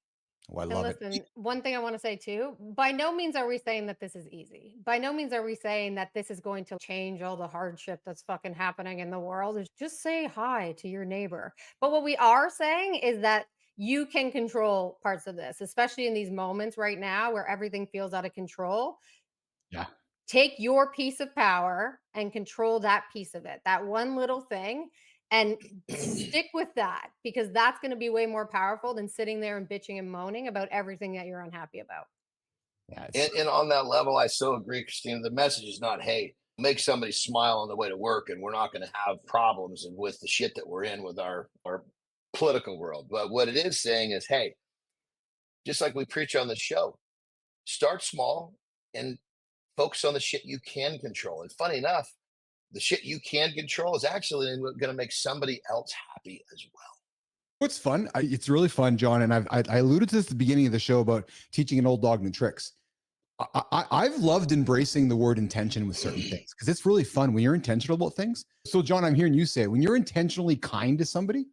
Oh, I love it. One thing I want to say too, by no means are we saying that this is easy. By no means are we saying that this is going to change all the hardship that's fucking happening in the world. Is just say hi to your neighbor. But what we are saying is that you can control parts of this, especially in these moments right now where everything feels out of control. Yeah. Take your piece of power and control that piece of it, that one little thing, and stick with that, because that's going to be way more powerful than sitting there and bitching and moaning about everything that you're unhappy about. Yeah. And on that level, I so agree, Christina. The message is not, hey, make somebody smile on the way to work and we're not going to have problems and with the shit that we're in with our political world. But what it is saying is, hey, just like we preach on the show, start small and focus on the shit you can control. And funny enough, the shit you can control is actually going to make somebody else happy as well. What's fun? It's really fun, John. And I alluded to this at the beginning of the show about teaching an old dog new tricks. I've loved embracing the word intention with certain things because it's really fun when you're intentional about things. So, John, I'm hearing you say when you're intentionally kind to somebody,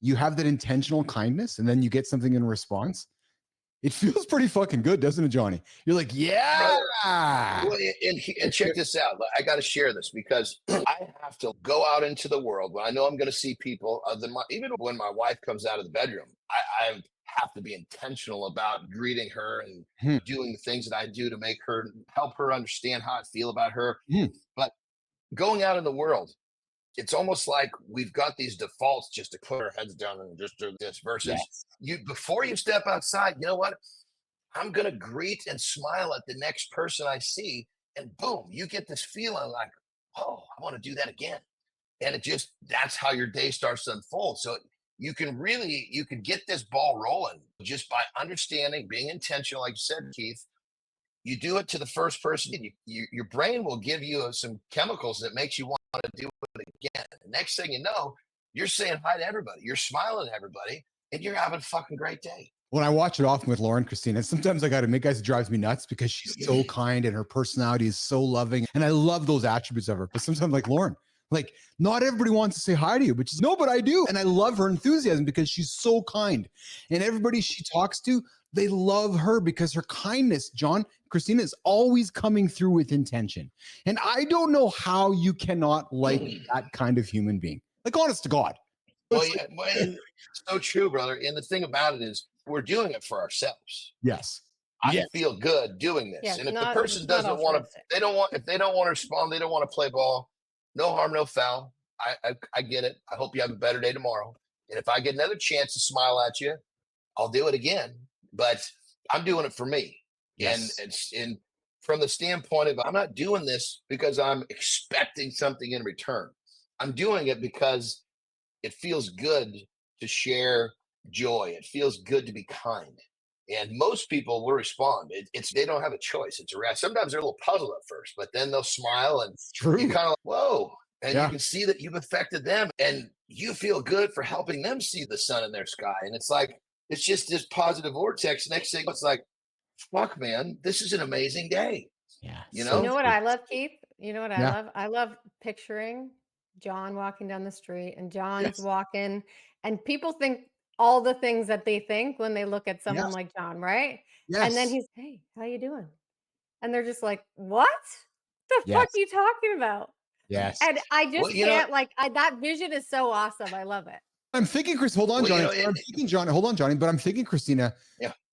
you have that intentional kindness, and then you get something in response. It feels pretty fucking good, doesn't it, Johnny? You're like, yeah. Well, and check this out. I got to share this because I have to go out into the world when I know I'm going to see people. Even when my wife comes out of the bedroom, I have to be intentional about greeting her and doing the things that I do to help her understand how I feel about her. But going out in the world, it's almost like we've got these defaults just to put our heads down and just do this versus before you step outside, you know what? I'm going to greet and smile at the next person I see. And boom, you get this feeling like, oh, I want to do that again. And that's how your day starts to unfold. So you can get this ball rolling just by understanding, being intentional. Like you said, Keith, you do it to the first person. Your brain will give you some chemicals that makes you want to do it again. The next thing you know, you're saying hi to everybody. You're smiling at everybody and you're having a fucking great day. When I watch it often with Lauren, Christina, sometimes I got to make guys, it drives me nuts because she's so kind and her personality is so loving. And I love those attributes of her. But sometimes like Lauren, like not everybody wants to say hi to you, but no, but I do. And I love her enthusiasm because she's so kind. And everybody she talks to, they love her because her kindness, John, Christina, is always coming through with intention. And I don't know how you cannot like that kind of human being. Like, honest to God. Well, yeah, it's so true, brother. And the thing about it is we're doing it for ourselves. Yes. I feel good doing this. Yes, and if the person doesn't want to, if they don't want to respond, they don't want to play ball, no harm, no foul. I get it. I hope you have a better day tomorrow. And if I get another chance to smile at you, I'll do it again. But I'm doing it for me. Yes. And from the standpoint of, I'm not doing this because I'm expecting something in return. I'm doing it because it feels good to share joy. It feels good to be kind. And most people will respond. They don't have a choice. It's a reaction. Sometimes they're a little puzzled at first, but then they'll smile and you kind of like, whoa. And you can see that you've affected them and you feel good for helping them see the sun in their sky. And it's like, it's just this positive vortex. Next thing it's like, fuck, man, this is an amazing day. Yeah. You know what I love, Keith? You know what I love? I love picturing John walking down the street and John's walking and people think all the things that they think when they look at someone like John, right? Yes. And then he's, hey, how you doing? And they're just like, what the fuck are you talking about? Yes. And I just can't that vision is so awesome. I love it. I'm thinking, Chris, hold on, Johnny. I'm thinking, John, hold on, Johnny, but I'm thinking, Christina,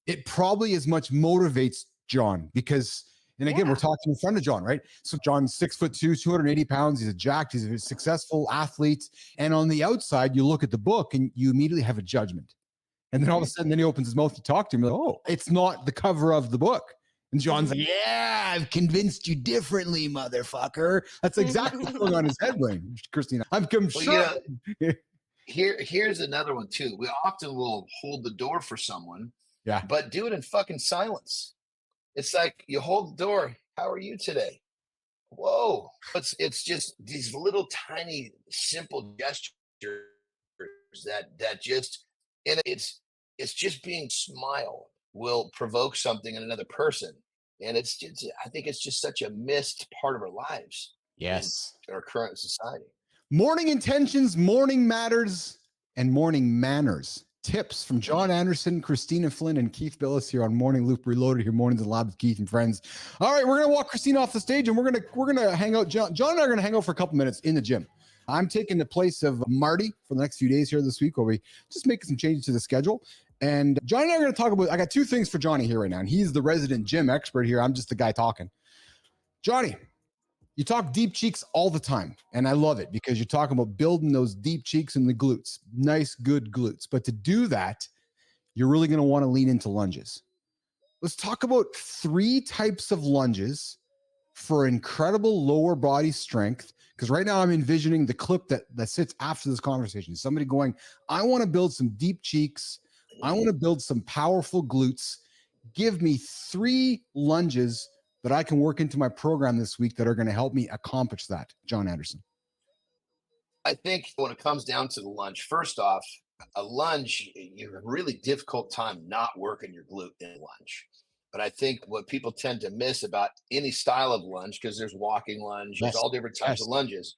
it probably as much motivates John because, and again, we're talking in front of John, right? So John's 6'2", 280 pounds. He's he's a successful athlete. And on the outside, you look at the book and you immediately have a judgment. And then all of a sudden, then he opens his mouth to talk to him. Like, oh, it's not the cover of the book. And John's like, yeah, I've convinced you differently, motherfucker. That's exactly what's going on in his head brain, Christina. I'm sure. Here's another one too. We often will hold the door for someone, but do it in fucking silence. It's like you hold the door. How are you today? Whoa. It's just these little tiny simple gestures that just, and it's just being smile will provoke something in another person. And I think it's just such a missed part of our lives. Yes. In our current society. Morning intentions, morning matters, and morning manners. Tips from John Anderson, Christina Flynn, and Keith Billis here on Morning Loop Reloaded. Your mornings in the lab with Keith and friends. All right, we're gonna walk Christina off the stage, and we're gonna hang out. John and I are gonna hang out for a couple minutes in the gym. I'm taking the place of Marty for the next few days here this week, where we just making some changes to the schedule. And Johnny and I are going to talk about, I got two things for Johnny here right now, and he's the resident gym expert here. I'm just the guy talking. Johnny, you talk deep cheeks all the time, and I love it because you're talking about building those deep cheeks and the glutes, nice, good glutes. But to do that, you're really going to want to lean into lunges. let's talk about 3 types of lunges for incredible lower body strength. Because right now I'm envisioning the clip that sits after this conversation. Somebody going, I want to build some deep cheeks. I want to build some powerful glutes. Give me 3 lunges that I can work into my program this week that are going to help me accomplish that. John Anderson. I think when it comes down to the lunge, first off, a lunge, you have a really difficult time not working your glute in lunge. But I think what people tend to miss about any style of lunge, because there's walking lunge, there's all different types of lunges,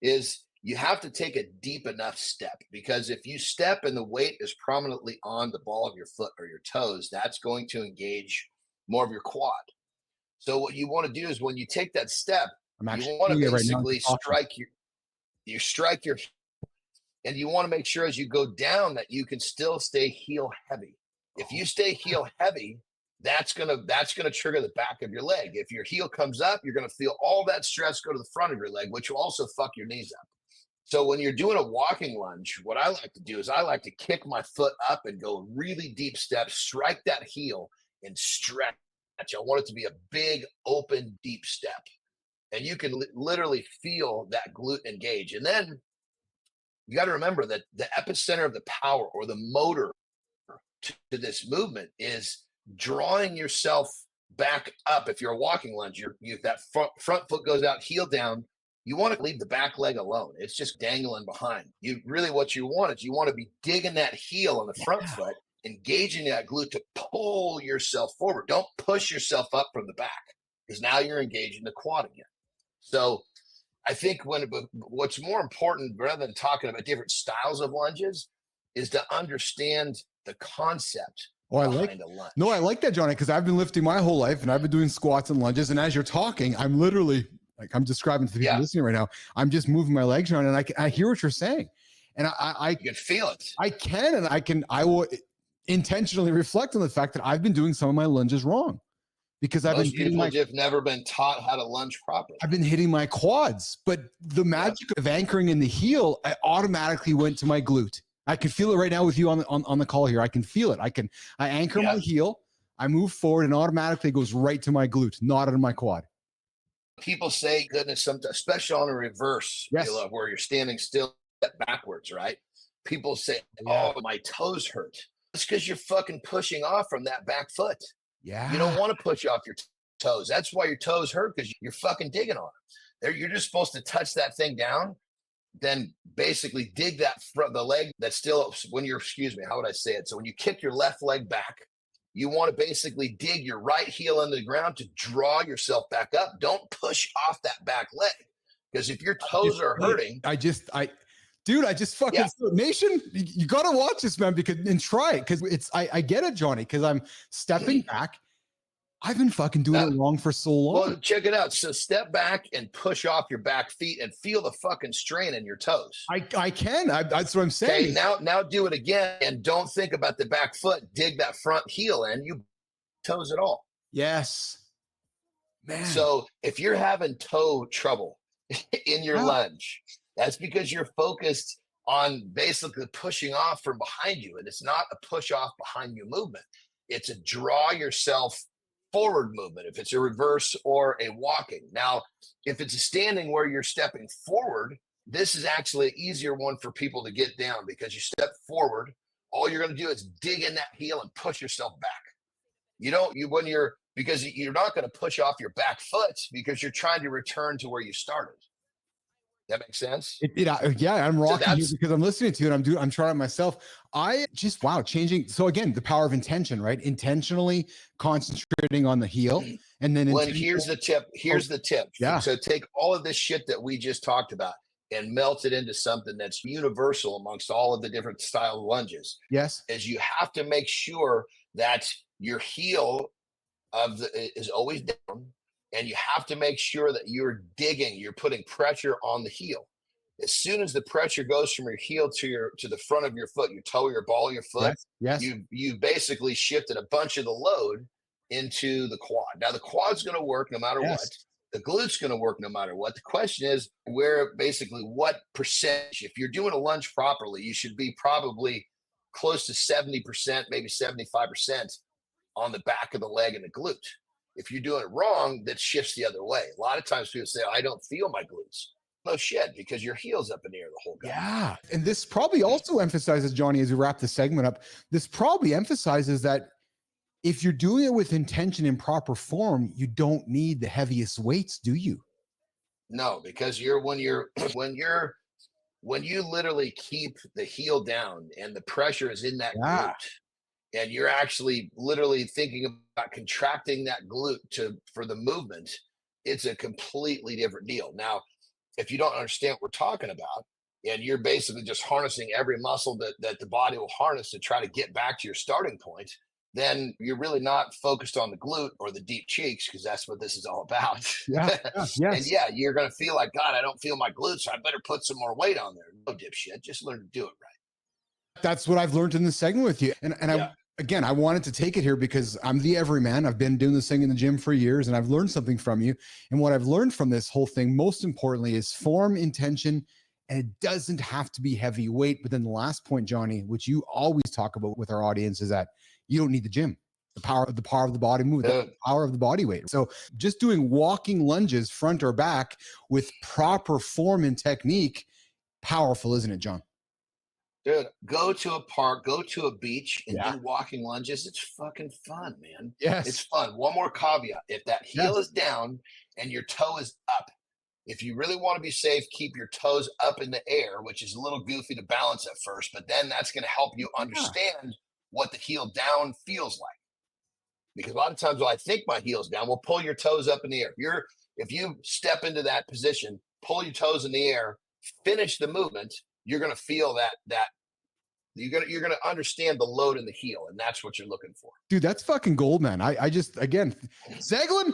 is you have to take a deep enough step, because if you step and the weight is prominently on the ball of your foot or your toes, that's going to engage more of your quad. So what you want to do is when you take that step, you want to basically strike your, and you want to make sure as you go down that you can still stay heel heavy. If you stay heel heavy, that's gonna trigger the back of your leg. If your heel comes up, you're gonna feel all that stress go to the front of your leg, which will also fuck your knees up. So when you're doing a walking lunge, what I like to do is I like to kick my foot up and go really deep steps, strike that heel and stretch. I want it to be a big, open, deep step. And you can literally feel that glute engage. And then you got to remember that the epicenter of the power or the motor to this movement is drawing yourself back up. If you're a walking lunge, that front foot goes out, heel down. You want to leave the back leg alone. It's just dangling behind. What you want is you want to be digging that heel on the front foot, engaging that glute to pull yourself forward. Don't push yourself up from the back, because now you're engaging the quad again. So I think what's more important, rather than talking about different styles of lunges, is to understand the concept behind a lunge. No, I like that, Johnny, because I've been lifting my whole life and I've been doing squats and lunges. And as you're talking, I'm literally, like I'm describing to the people listening right now, I'm just moving my legs around and I hear what you're saying. And I you can feel it. I will intentionally reflect on the fact that I've been doing some of my lunges wrong. Because most people have never been taught how to lunge properly. I've been hitting my quads, but the magic of anchoring in the heel, I automatically went to my glute. I can feel it right now with you on the call here. I can feel it. I anchor my heel, I move forward, and automatically goes right to my glute, not in my quad. People say, goodness, sometimes, especially on a reverse, where you're standing still, backwards, right? People say, oh, my toes hurt. It's because you're fucking pushing off from that back foot. Yeah. You don't want to push off your toes. That's why your toes hurt, because you're fucking digging on them. You're just supposed to touch that thing down, then basically dig the leg that's still, how would I say it? So when you kick your left leg back, you want to basically dig your right heel into the ground to draw yourself back up. Don't push off that back leg, because if your toes are hurting. Nation, you got to watch this, man, and try it, because I get it, Johnny, because I'm stepping back. I've been fucking doing it wrong for so long. Well, check it out. So step back and push off your back feet and feel the fucking strain in your toes. I can. That's what I'm saying. Okay, now do it again, and don't think about the back foot. Dig that front heel in. You toes at all. Yes, man. So if you're having toe trouble in your lunge, that's because you're focused on basically pushing off from behind you, and it's not a push off behind you movement. It's a draw yourself forward movement, if it's a reverse or a walking. Now, if it's a standing where you're stepping forward, this is actually an easier one for people to get down, because you step forward, all you're going to do is dig in that heel and push yourself back. Because you're not going to push off your back foot, because you're trying to return to where you started. That makes sense? I'm rocking you because I'm listening to it. I'm trying it myself. Changing. So again, the power of intention, right? Intentionally concentrating on the heel, and then here's the tip. Yeah. So take all of this shit that we just talked about and melt it into something that's universal amongst all of the different style lunges. Yes. Is you have to make sure that your heel is always down. And you have to make sure that you're putting pressure on the heel. As soon as the pressure goes from your heel to the front of your foot, your toe, your ball of your foot, you basically shifted a bunch of the load into the quad. Now the quad's going to work no matter what. The glute's going to work no matter what. The question is what percentage. If you're doing a lunge properly, you should be probably close to 70%, maybe 75% on the back of the leg and the glute. If you're doing it wrong, that shifts the other way. A lot of times people say, I don't feel my glutes. No shit, because your heel's up in the air the whole time. Yeah. And this probably also emphasizes, Johnny, as we wrap the segment up, this probably emphasizes that if you're doing it with intention and proper form, you don't need the heaviest weights, do you? No, because when you literally keep the heel down and the pressure is in that glute, and you're actually literally thinking about contracting that glute for the movement, it's a completely different deal. Now, if you don't understand what we're talking about, and you're basically just harnessing every muscle that the body will harness to try to get back to your starting point, then you're really not focused on the glute or the deep cheeks, because that's what this is all about. Yes. And yeah, you're going to feel like, God, I don't feel my glutes, so I better put some more weight on there. No, dipshit, just learn to do it right. That's what I've learned in this segment with you. And I wanted to take it here because I'm the everyman. I've been doing this thing in the gym for years, and I've learned something from you. And what I've learned from this whole thing, most importantly, is form, intention, and it doesn't have to be heavy weight. But then the last point, Johnny, which you always talk about with our audience, is that you don't need the gym. The power of the body movement, the power of the body weight. So just doing walking lunges, front or back, with proper form and technique, powerful, isn't it, John? Dude, go to a park, go to a beach, and do walking lunges. It's fucking fun, man. Yes. It's fun. One more caveat. If that heel is down and your toe is up, if you really want to be safe, keep your toes up in the air, which is a little goofy to balance at first, but then that's going to help you understand what the heel down feels like. Because a lot of times when I think my heel's down, we'll pull your toes up in the air. If you step into that position, pull your toes in the air, finish the movement, you're going to feel that you're going to understand the load in the heel, and that's what you're looking for. Dude, that's fucking gold, man. I just, again, Zeglin,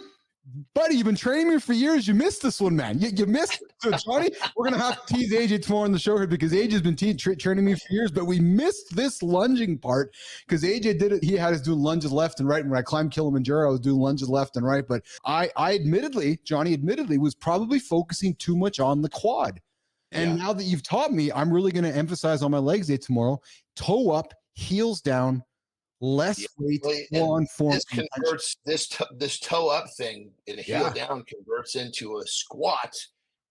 buddy, you've been training me for years. You missed this one, man. You missed it. So, Johnny, we're going to have to tease AJ tomorrow on the show here because AJ has been training me for years, but we missed this lunging part because AJ did it. He had us doing lunges left and right. And when I climbed Kilimanjaro, I was doing lunges left and right. But I admittedly, Johnny was probably focusing too much on the quad. And now that you've taught me, I'm really going to emphasize on my legs day tomorrow, toe up, heels down, less weight on form. This converts this toe up thing in a heel down converts into a squat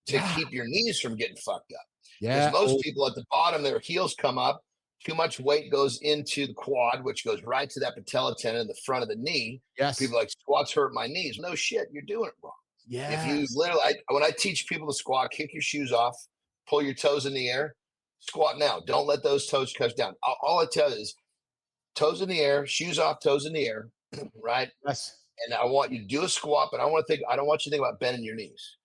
to keep your knees from getting fucked up. Because most people at the bottom, their heels come up, too much weight goes into the quad, which goes right to that patella tendon in the front of the knee. People are like, squats hurt my knees. No shit, you're doing it wrong. If you literally, when I teach people to squat, kick your shoes off, pull your toes in the air, squat now. Don't let those toes touch down. All I tell you is toes in the air, shoes off, toes in the air, right? Yes. And I want you to do a squat, but I don't want you to think about bending your knees.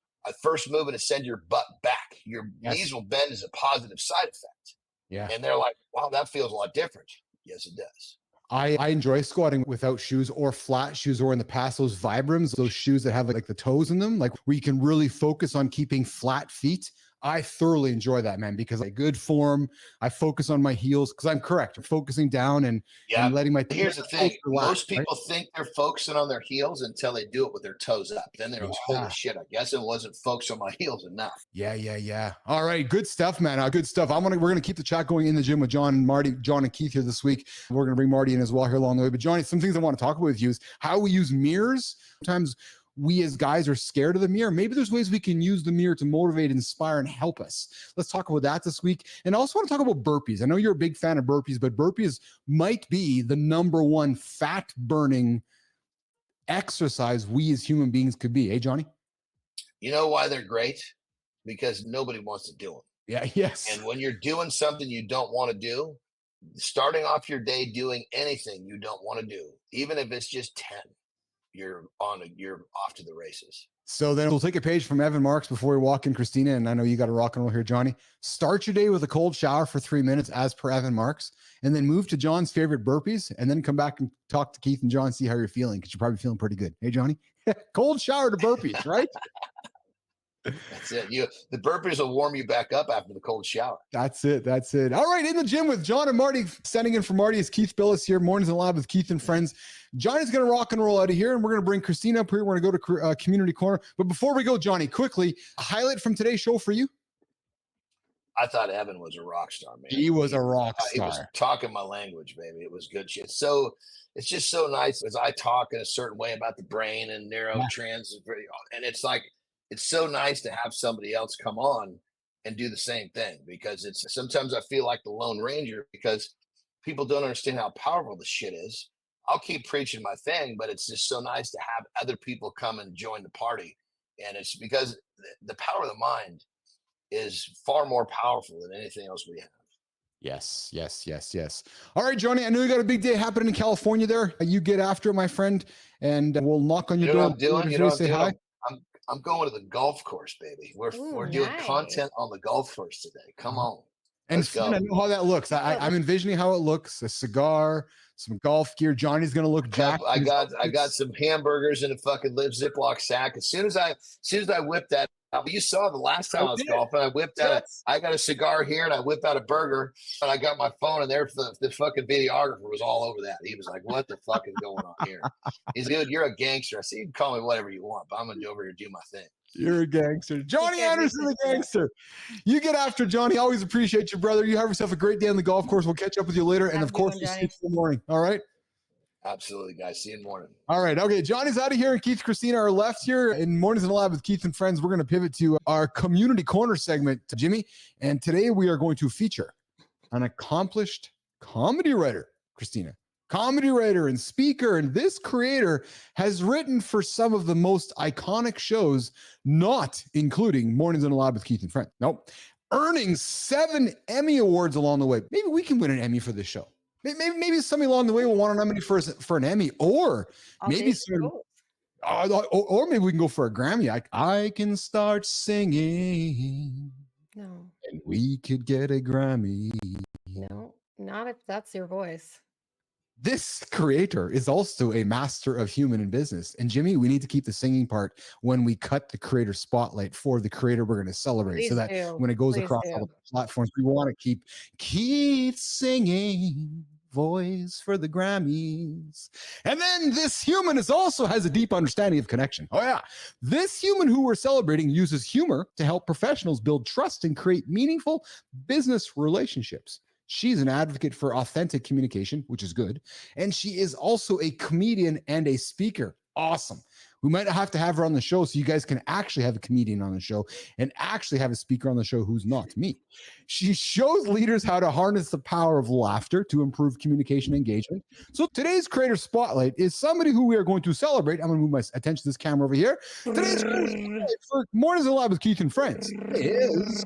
First movement is send your butt back. Your knees will bend as a positive side effect. Yeah. And they're like, wow, that feels a lot different. Yes, it does. I enjoy squatting without shoes or flat shoes, or in the past, those Vibrams, those shoes that have like the toes in them, like where you can really focus on keeping flat feet. I thoroughly enjoy that, man, because I good form. I focus on my heels because I'm correct. I'm focusing down and letting my. Here's the thing: most people think they're focusing on their heels until they do it with their toes up. Then they're like, "Holy shit! I guess it wasn't focused on my heels enough." Yeah. All right, good stuff, man. Good stuff. We're gonna keep the chat going in the gym with John and Marty, John and Keith here this week. We're gonna bring Marty in as well here along the way. But Johnny, some things I want to talk about with you is how we use mirrors. Sometimes we as guys are scared of the mirror. Maybe there's ways we can use the mirror to motivate, inspire, and help us. Let's talk about that this week. And I also want to talk about burpees. I know you're a big fan of burpees, but burpees might be the number one fat burning exercise we as human beings could be. Hey, Johnny? You know why they're great? Because nobody wants to do them. Yeah, yes. And when you're doing something you don't want to do, starting off your day doing anything you don't want to do, even if it's just 10, you're off to the races. So then we'll take a page from Evan Marks before we walk in Christina. And I know you got to rock and roll here, Johnny. Start your day with a cold shower for 3 minutes as per Evan Marks, and then move to John's favorite burpees, and then come back and talk to Keith and John, see how you're feeling, because you're probably feeling pretty good. Hey, Johnny? Cold shower to burpees, right? That's it. The burpees will warm you back up after the cold shower. That's it. All right, in the gym with John and Marty. Standing in for Marty is Keith Billis here. Mornings in the Lab with Keith and friends. Johnny's going to rock and roll out of here, and we're going to bring Christina up here. We're going to go to Community Corner. But before we go, Johnny, quickly, a highlight from today's show for you? I thought Evan was a rock star, man. He was a rock He was star. talking my language, baby. It was good shit. So it's just so nice as I talk in a certain way about the brain and neurotrans, and it's like it's so nice to have somebody else come on and do the same thing, because it's sometimes I feel like the Lone Ranger because people don't understand how powerful the shit is. I'll keep preaching my thing, but it's just so nice to have other people come and join the party. And it's because the power of the mind is far more powerful than anything else we have. Yes, yes, yes, yes. All right, Johnny, I know you got a big day happening in California there. You get after it, my friend, and we'll knock on your door. What I'm doing? You know what I'm doing? Hi. I'm going to the golf course, baby. We're doing content on the golf course today. Come on. And Let's go. I know how that looks. I'm envisioning how it looks. A cigar, some golf gear. Johnny's going to look jacked. I got some hamburgers in a fucking Ziploc sack. As soon as I whipped that out, you saw the last time I was golfing, I whipped out I got a cigar here and I whipped out a burger and I got my phone, and there the fucking videographer was all over that. He was like, what the fuck is going on here? He's good. You're a gangster. I said, you can call me whatever you want, but I'm going to go over here and do my thing. You're a gangster. Johnny Anderson, the gangster. You get after Johnny. Always appreciate you, brother. You have yourself a great day on the golf course. We'll catch up with you later. And of course, we'll see you in the morning. All right? Absolutely, guys. See you in the morning. All right. Okay. Johnny's out of here, and Keith, Christina are left here in Mornings in the Lab with Keith and friends. We're going to pivot to our community corner segment, Jimmy. And today we are going to feature an accomplished comedy writer, Christina. Comedy writer and speaker, and this creator has written for some of the most iconic shows, not including Mornings in the Lab with Keith and Friends. Nope. Earning 7 Emmy Awards along the way. Maybe we can win an Emmy for this show. Maybe somebody along the way will want to nominate for an Emmy, or maybe or maybe we can go for a Grammy. I can start singing. No. And we could get a Grammy. No, not if that's your voice. This creator is also a master of human and business. And Jimmy, we need to keep the singing part when we cut the creator spotlight for the creator we're going to celebrate. Please so that do. when it goes Please across do. all the platforms, we want to keep singing voice for the Grammys. And then this human also has a deep understanding of connection. Oh yeah. This human who we're celebrating uses humor to help professionals build trust and create meaningful business relationships. She's an advocate for authentic communication, which is good. And she is also a comedian and a speaker. Awesome. We might have to have her on the show so you guys can actually have a comedian on the show and actually have a speaker on the show who's not me. She shows leaders how to harness the power of laughter to improve communication engagement. So today's creator spotlight is somebody who we are going to celebrate. I'm going to move my attention to this camera over here. Today's creator spotlight for Mornings in the Lab with Keith and Friends is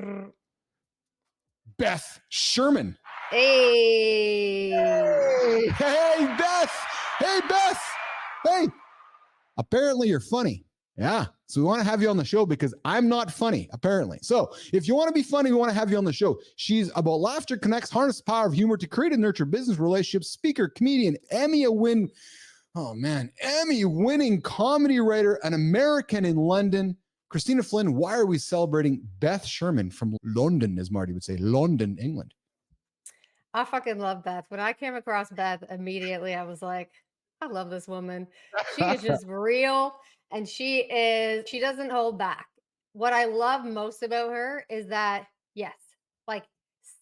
Beth Sherman. Hey. Hey, Beth. Hey, Beth. Hey. Apparently you're funny. Yeah. So we want to have you on the show because I'm not funny, apparently. So if you want to be funny, we want to have you on the show. She's about laughter connects, harness the power of humor to create and nurture business relationships, speaker, comedian, Emmy-winning comedy writer, an American in London. Christina Flynn, why are we celebrating Beth Sherman from London, as Marty would say, London, England? I fucking love Beth. When I came across Beth, immediately I was like, I love this woman. She is just real, and she doesn't hold back. What I love most about her is that, yes, like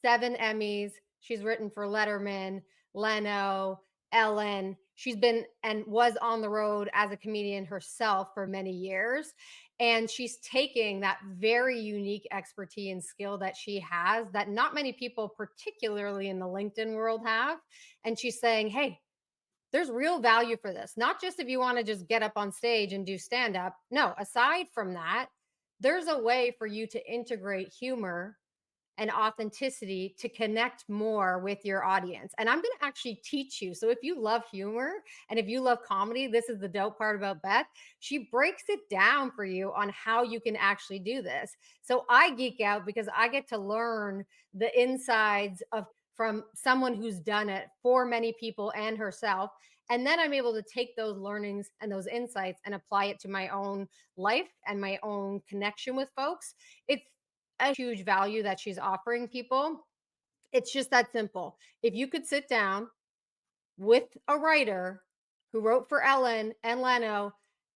7 Emmys. She's written for Letterman, Leno, Ellen. She's been and was on the road as a comedian herself for many years. And she's taking that very unique expertise and skill that she has that not many people, particularly in the LinkedIn world, have. And she's saying, hey, there's real value for this. Not just if you want to just get up on stage and do stand up. No, aside from that, there's a way for you to integrate humor and authenticity to connect more with your audience. And I'm going to actually teach you. So if you love humor and if you love comedy, this is the dope part about Beth. She breaks it down for you on how you can actually do this. So I geek out because I get to learn the insides from someone who's done it for many people and herself. And then I'm able to take those learnings and those insights and apply it to my own life and my own connection with folks. It's a huge value that she's offering people. It's just that simple. If you could sit down with a writer who wrote for Ellen and Leno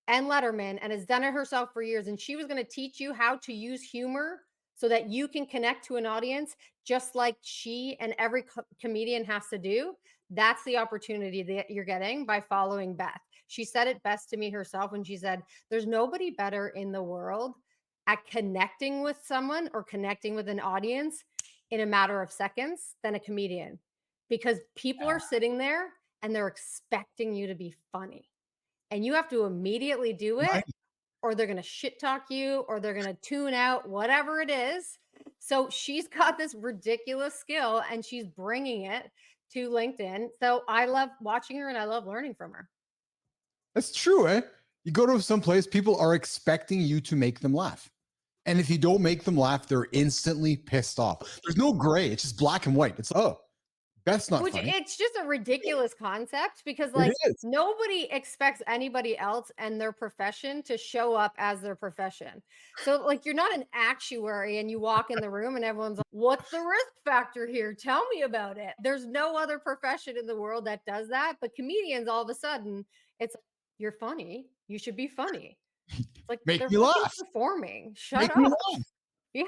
and Letterman and has done it herself for years, and she was going to teach you how to use humor so that you can connect to an audience just like she and every comedian has to do. That's the opportunity that you're getting by following Beth. She said it best to me herself when she said, there's nobody better in the world at connecting with someone or connecting with an audience in a matter of seconds than a comedian, because people are sitting there and they're expecting you to be funny, and you have to immediately do it, Right. or they're going to shit talk you, or they're going to tune out, whatever it is. So she's got this ridiculous skill and she's bringing it to LinkedIn. So I love watching her and I love learning from her. That's true, eh? You go to some place, people are expecting you to make them laugh. And if you don't make them laugh, they're instantly pissed off. There's no gray. It's just black and white. It's, oh, that's not funny. It's just a ridiculous concept, because It like is. nobody expects anybody else and their profession to show up as their profession. So like you're not an actuary and you walk in the room and everyone's like, what's the risk factor here? Tell me about it. There's no other profession in the world that does that. But comedians, all of a sudden, it's you're funny. You should be funny. It's like Make they're me fucking laugh. performing. Shut Make up. me laugh. Yeah.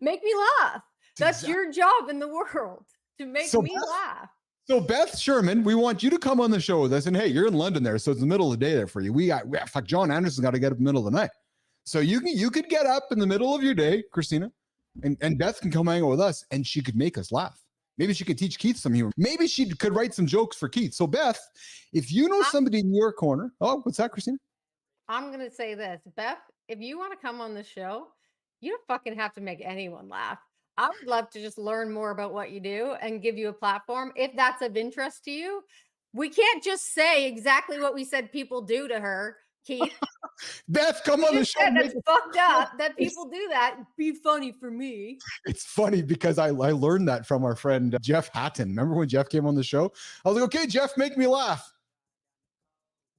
Make me laugh. That's your job in the world, to make So me laugh. So Beth Sherman, we want you to come on the show with us. And hey, you're in London there, so it's the middle of the day there for you. We got fuck, John Anderson's got to get up in the middle of the night. So you could get up in the middle of your day, Christina, and Beth can come hang out with us, and she could make us laugh. Maybe she could teach Keith some humor. Maybe she could write some jokes for Keith. So Beth, if you know somebody in your corner, oh, what's that, Christina? I'm gonna say this, Beth. If you want to come on the show, you don't fucking have to make anyone laugh. I would love to just learn more about what you do and give you a platform if that's of interest to you. We can't just say exactly what we said people do to her, Keith. Beth, come on the show. That's fucked up that people do that. Be funny for me. It's funny because I learned that from our friend Jeff Hatton. Remember when Jeff came on the show? I was like, okay, Jeff, make me laugh.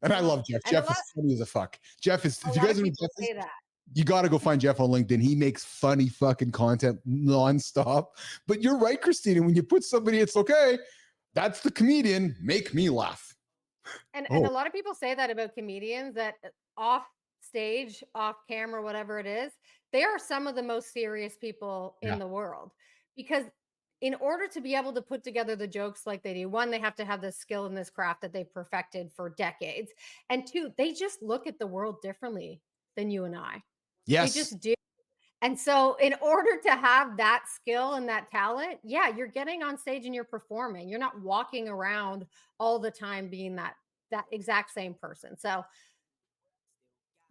And I love Jeff. Jeff is funny as a fuck. Jeff is, if you guys don't say that, you got to go find Jeff on LinkedIn. He makes funny fucking content nonstop. But you're right, Christina. When you put somebody, it's okay. That's the comedian. Make me laugh. And a lot of people say that about comedians, that off stage, off camera, whatever it is, they are some of the most serious people in the world. Because in order to be able to put together the jokes like they do, one, they have to have this skill in this craft that they've perfected for decades. And two, they just look at the world differently than you and I. Yes. They just do. And so in order to have that skill and that talent, yeah, you're getting on stage and you're performing. You're not walking around all the time being that exact same person. So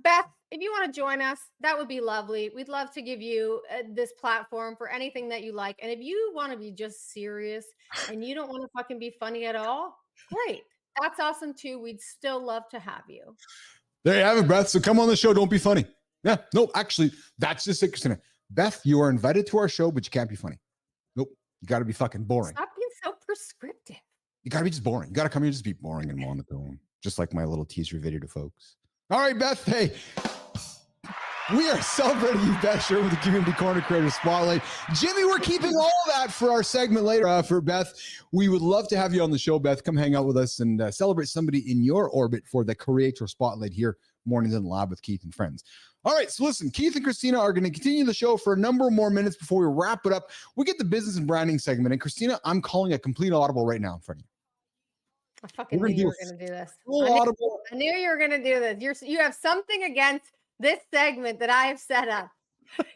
Beth, if you want to join us, that would be lovely. We'd love to give you this platform for anything that you like. And if you want to be just serious and you don't want to fucking be funny at all, great. That's awesome too. We'd still love to have you. There you have it, Beth. So come on the show. Don't be funny. Yeah, no, actually, that's just it, Christina. Beth, you are invited to our show, but you can't be funny. Nope. You got to be fucking boring. Stop being so prescriptive. You got to be just boring. You got to come here and just be boring and monotone, just like my little teaser video to folks. All right, Beth, hey, we are celebrating you, Beth Sherman, with the Community Corner Creator Spotlight. Jimmy, we're keeping all that for our segment later for Beth. We would love to have you on the show, Beth. Come hang out with us and celebrate somebody in your orbit for the Creator Spotlight here, Mornings in the Lab with Keith and friends. All right, so listen, Keith and Christina are going to continue the show for a number more minutes before we wrap it up. We get the business and branding segment. And Christina, I'm calling a complete audible right now in front of you. I fucking knew you were going to do this. I knew you were going to do this. You have something against this segment that I have set up.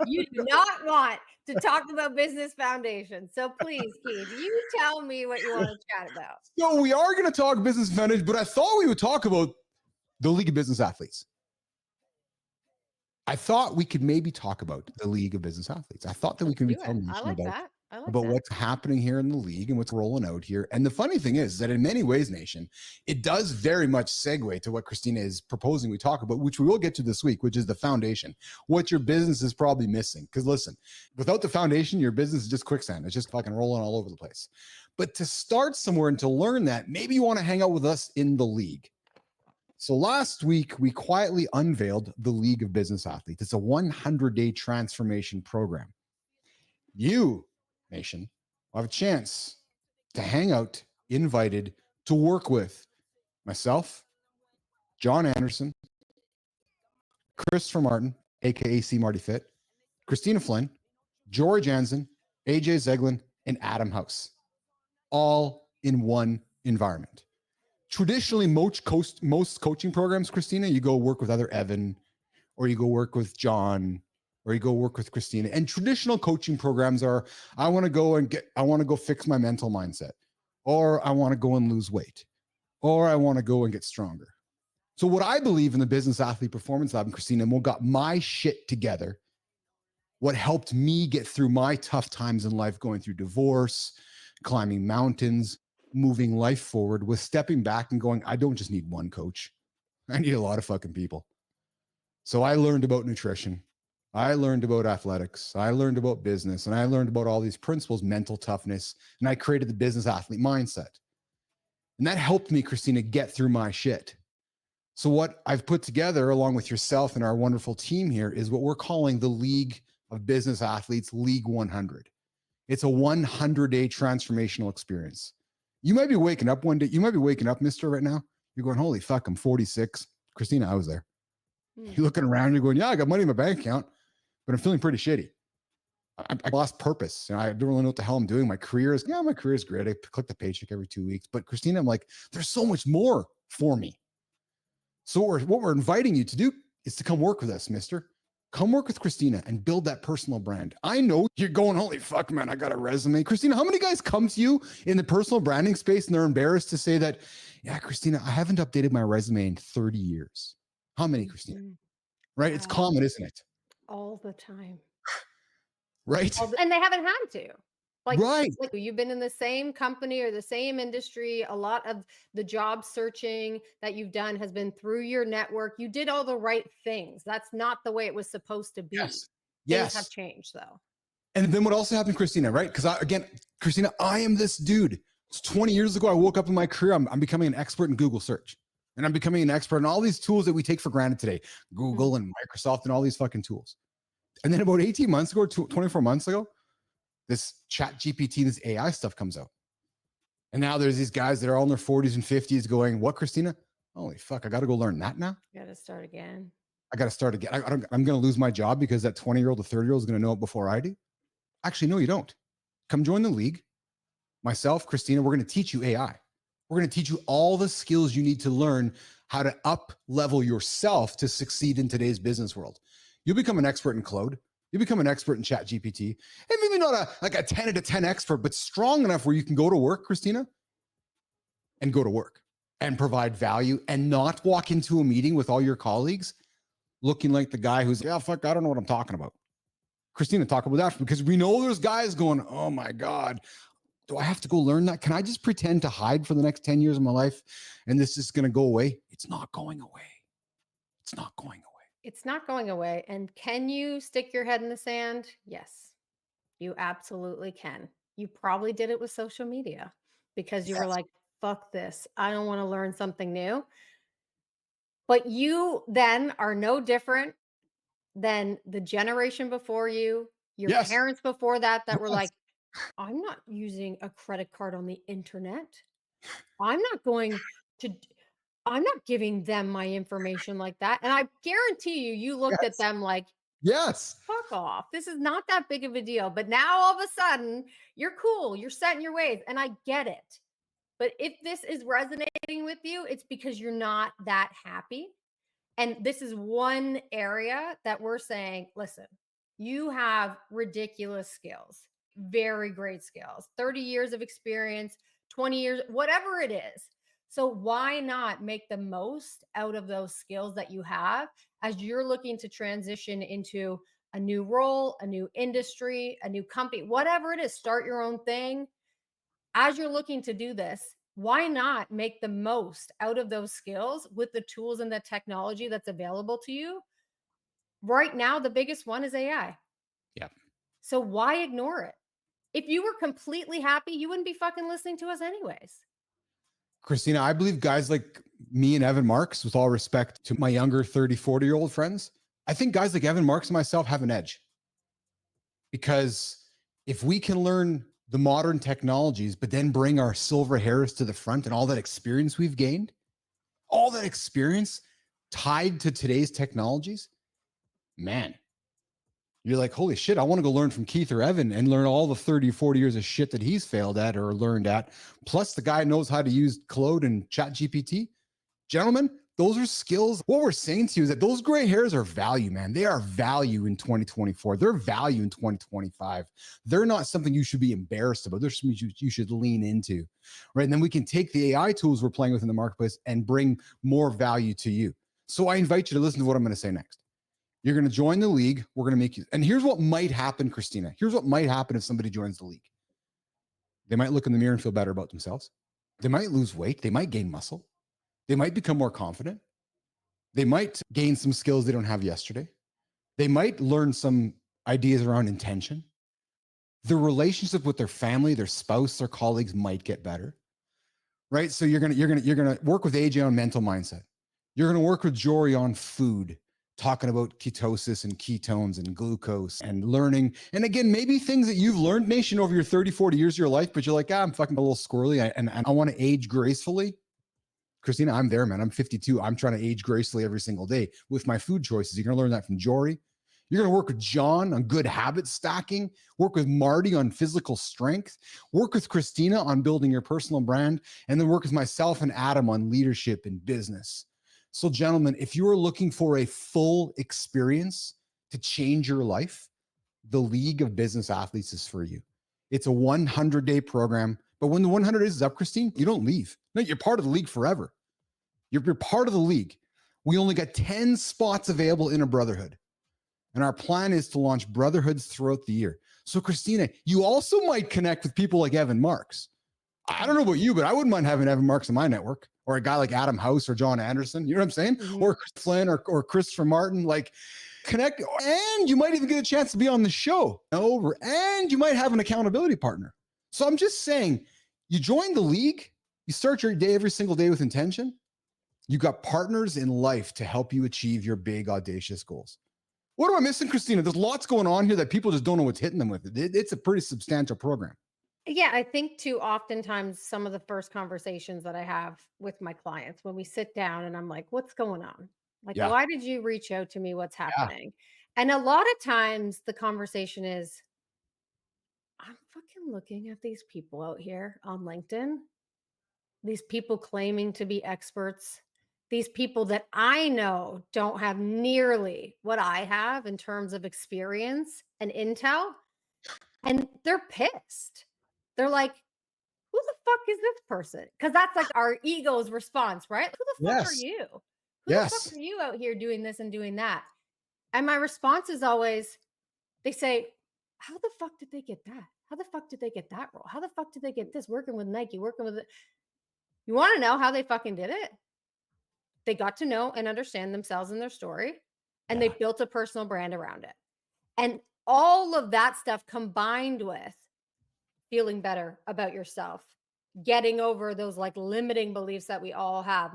You do not want to talk about Business Foundation. So please, Keith, you tell me what you want to chat about. So we are going to talk Business Foundation, but I thought we would talk about the League of Business Athletes. I thought we could maybe talk about the League of Business Athletes. I thought that we could be telling about what's happening here in the league and what's rolling out here. And the funny thing is that in many ways, Nation, it does very much segue to what Christina is proposing we talk about, which we will get to this week, which is the foundation, what your business is probably missing. Because listen, without the foundation, your business is just quicksand. It's just fucking rolling all over the place. But to start somewhere and to learn that, maybe you want to hang out with us in the league. So last week, we quietly unveiled the League of Business Athletes. It's a 100-day transformation program. You, Nation, will have a chance to hang out, invited to work with myself, John Anderson, Christopher Martin, aka C. Marty Fit, Christina Flynn, Jory Jansen, AJ Zeglin, and Adam House, all in one environment. Traditionally, most coaching programs, Christina, you go work with either Evan, or you go work with John, or you go work with Christina. And traditional coaching programs are, I want to go fix my mental mindset, or I want to go and lose weight, or I want to go and get stronger. So what I believe in the Business Athlete Performance Lab, and Christina, and what got my shit together, what helped me get through my tough times in life, going through divorce, climbing mountains, moving life forward, was stepping back and going, I don't just need one coach. I need a lot of fucking people. So I learned about nutrition. I learned about athletics. I learned about business, and I learned about all these principles, mental toughness, and I created the business athlete mindset. And that helped me, Christina, get through my shit. So what I've put together along with yourself and our wonderful team here is what we're calling the League of Business Athletes, League 100. It's a 100-day transformational experience. You might be waking up one day. You might be waking up, mister, right now. You're going, holy fuck, I'm 46. Christina, I was there. You're looking around, you're going, yeah, I got money in my bank account, but I'm feeling pretty shitty. I lost purpose. And I don't really know what the hell I'm doing. My career is great. I collect the paycheck every 2 weeks. But Christina, I'm like, there's so much more for me. So what we're inviting you to do is to come work with us, mister. Come work with Christina and build that personal brand. I know you're going, holy fuck, man, I got a resume. Christina, how many guys come to you in the personal branding space and they're embarrassed to say that, yeah, Christina, I haven't updated my resume in 30 years. How many, Christina? Right? It's common, isn't it? All the time. Right? And they haven't had to. Right. Like you've been in the same company or the same industry. A lot of the job searching that you've done has been through your network. You did all the right things. That's not the way it was supposed to be. Yes. Things have changed though. And then what also happened, Christina, right? Because Christina, I am this dude. It's 20 years ago, I woke up in my career. I'm becoming an expert in Google search. And I'm becoming an expert in all these tools that we take for granted today. Google and Microsoft and all these fucking tools. And then about 18 months ago, 24 months ago, this chat GPT, this AI stuff comes out. And now there's these guys that are all in their 40s and 50s going, what, Christina? Holy fuck, I got to go learn that now? You got to start again. I got to start again. I'm going to lose my job because that 20-year-old or 30-year-old is going to know it before I do. Actually, no, you don't. Come join the league. Myself, Christina, we're going to teach you AI. We're going to teach you all the skills you need to learn how to up level yourself to succeed in today's business world. You'll become an expert in Claude. You become an expert in chat GPT, and maybe not a 10 out of 10 expert, but strong enough where you can go to work, Christina, and go to work and provide value and not walk into a meeting with all your colleagues looking like the guy who's, yeah, fuck, I don't know what I'm talking about. Christina, talk about that, because we know there's guys going, oh my God, do I have to go learn that? Can I just pretend to hide for the next 10 years of my life and this is going to go away? It's not going away. It's not going away. It's not going away. And can you stick your head in the sand? Yes, you absolutely can. You probably did it with social media because you were like, fuck this. I don't want to learn something new. But you then are no different than the generation before you, your parents before that were like, I'm not using a credit card on the internet. I'm not giving them my information like that. And I guarantee you looked at them like, yes, fuck off. This is not that big of a deal. But now all of a sudden, you're cool. You're set in your ways. And I get it. But if this is resonating with you, it's because you're not that happy. And this is one area that we're saying, listen, you have ridiculous skills, very great skills, 30 years of experience, 20 years, whatever it is. So why not make the most out of those skills that you have as you're looking to transition into a new role, a new industry, a new company, whatever it is, start your own thing. As you're looking to do this, why not make the most out of those skills with the tools and the technology that's available to you? Right now, the biggest one is AI. Yeah. So why ignore it? If you were completely happy, you wouldn't be fucking listening to us anyways. Christina, I believe guys like me and Evan Marks, with all respect to my younger 30, 40-year-old friends, I think guys like Evan Marks and myself have an edge. Because if we can learn the modern technologies, but then bring our silver hairs to the front and all that experience we've gained, all that experience tied to today's technologies, man, You're like, holy shit, I want to go learn from Keith or Evan and learn all the 30, 40 years of shit that he's failed at or learned at. Plus the guy knows how to use Claude and Chat GPT. Gentlemen, those are skills. What we're saying to you is that those gray hairs are value, man. They are value in 2024. They're value in 2025. They're not something you should be embarrassed about. They're something you should lean into, right? And then we can take the AI tools we're playing with in the marketplace and bring more value to you. So I invite you to listen to what I'm going to say next. You're going to join the league. We're going to make you, and here's what might happen, Christina. Here's what might happen if somebody joins the league. They might look in the mirror and feel better about themselves. They might lose weight. They might gain muscle. They might become more confident. They might gain some skills they don't have yesterday. They might learn some ideas around intention. Their relationship with their family, their spouse, their colleagues might get better, right? So you're gonna work with AJ on mental mindset. You're gonna work with Jory on food, talking about ketosis and ketones and glucose and learning. And again, maybe things that you've learned, Nation, over your 30, 40 years of your life, but you're like, I'm fucking a little squirrely and I want to age gracefully. Christina, I'm there, man. I'm 52. I'm trying to age gracefully every single day with my food choices. You're going to learn that from Jory. You're going to work with John on good habit stacking, work with Marty on physical strength, work with Christina on building your personal brand, and then work with myself and Adam on leadership and business. So gentlemen, if you are looking for a full experience to change your life, the League of Business Athletes is for you. It's a 100-day program. But when the 100 is up, Christine, you don't leave. No, you're part of the league forever. You're part of the league. We only got 10 spots available in a brotherhood. And our plan is to launch brotherhoods throughout the year. So Christina, you also might connect with people like Evan Marks. I don't know about you, but I wouldn't mind having Evan Marks in my network, or a guy like Adam House or John Anderson. You know what I'm saying? Mm-hmm. Or Chris Flynn or Christopher Martin. Like, connect. And you might even get a chance to be on the show over. And you might have an accountability partner. So I'm just saying, you join the league, you start your day every single day with intention. You got partners in life to help you achieve your big, audacious goals. What am I missing, Christina? There's lots going on here that people just don't know what's hitting them with. It's a pretty substantial program. Yeah, I think too, oftentimes some of the first conversations that I have with my clients when we sit down and I'm like, what's going on? Like, why did you reach out to me? What's happening? And a lot of times the conversation is, I'm fucking looking at these people out here on LinkedIn, these people claiming to be experts, these people that I know don't have nearly what I have in terms of experience and intel. And they're pissed. They're like, who the fuck is this person? Because that's like our ego's response, right? Who the fuck are you? Who the fuck are you out here doing this and doing that? And my response is always, they say, how the fuck did they get that? How the fuck did they get that role? How the fuck did they get this? Working with Nike, working with it. You want to know how they fucking did it? They got to know and understand themselves and their story, and they built a personal brand around it. And all of that stuff combined with feeling better about yourself, getting over those like limiting beliefs that we all have,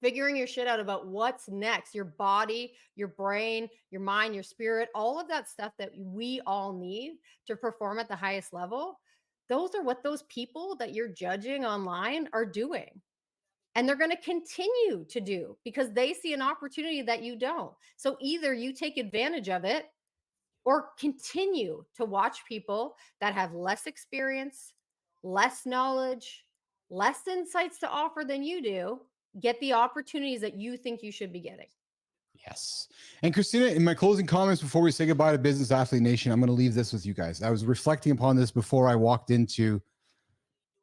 figuring your shit out about what's next, your body, your brain, your mind, your spirit, all of that stuff that we all need to perform at the highest level. Those are what those people that you're judging online are doing. And they're going to continue to do because they see an opportunity that you don't. So either you take advantage of it or continue to watch people that have less experience, less knowledge, less insights to offer than you do, get the opportunities that you think you should be getting. Yes. And Christina, in my closing comments before we say goodbye to Business Athlete Nation, I'm going to leave this with you guys. I was reflecting upon this before I walked into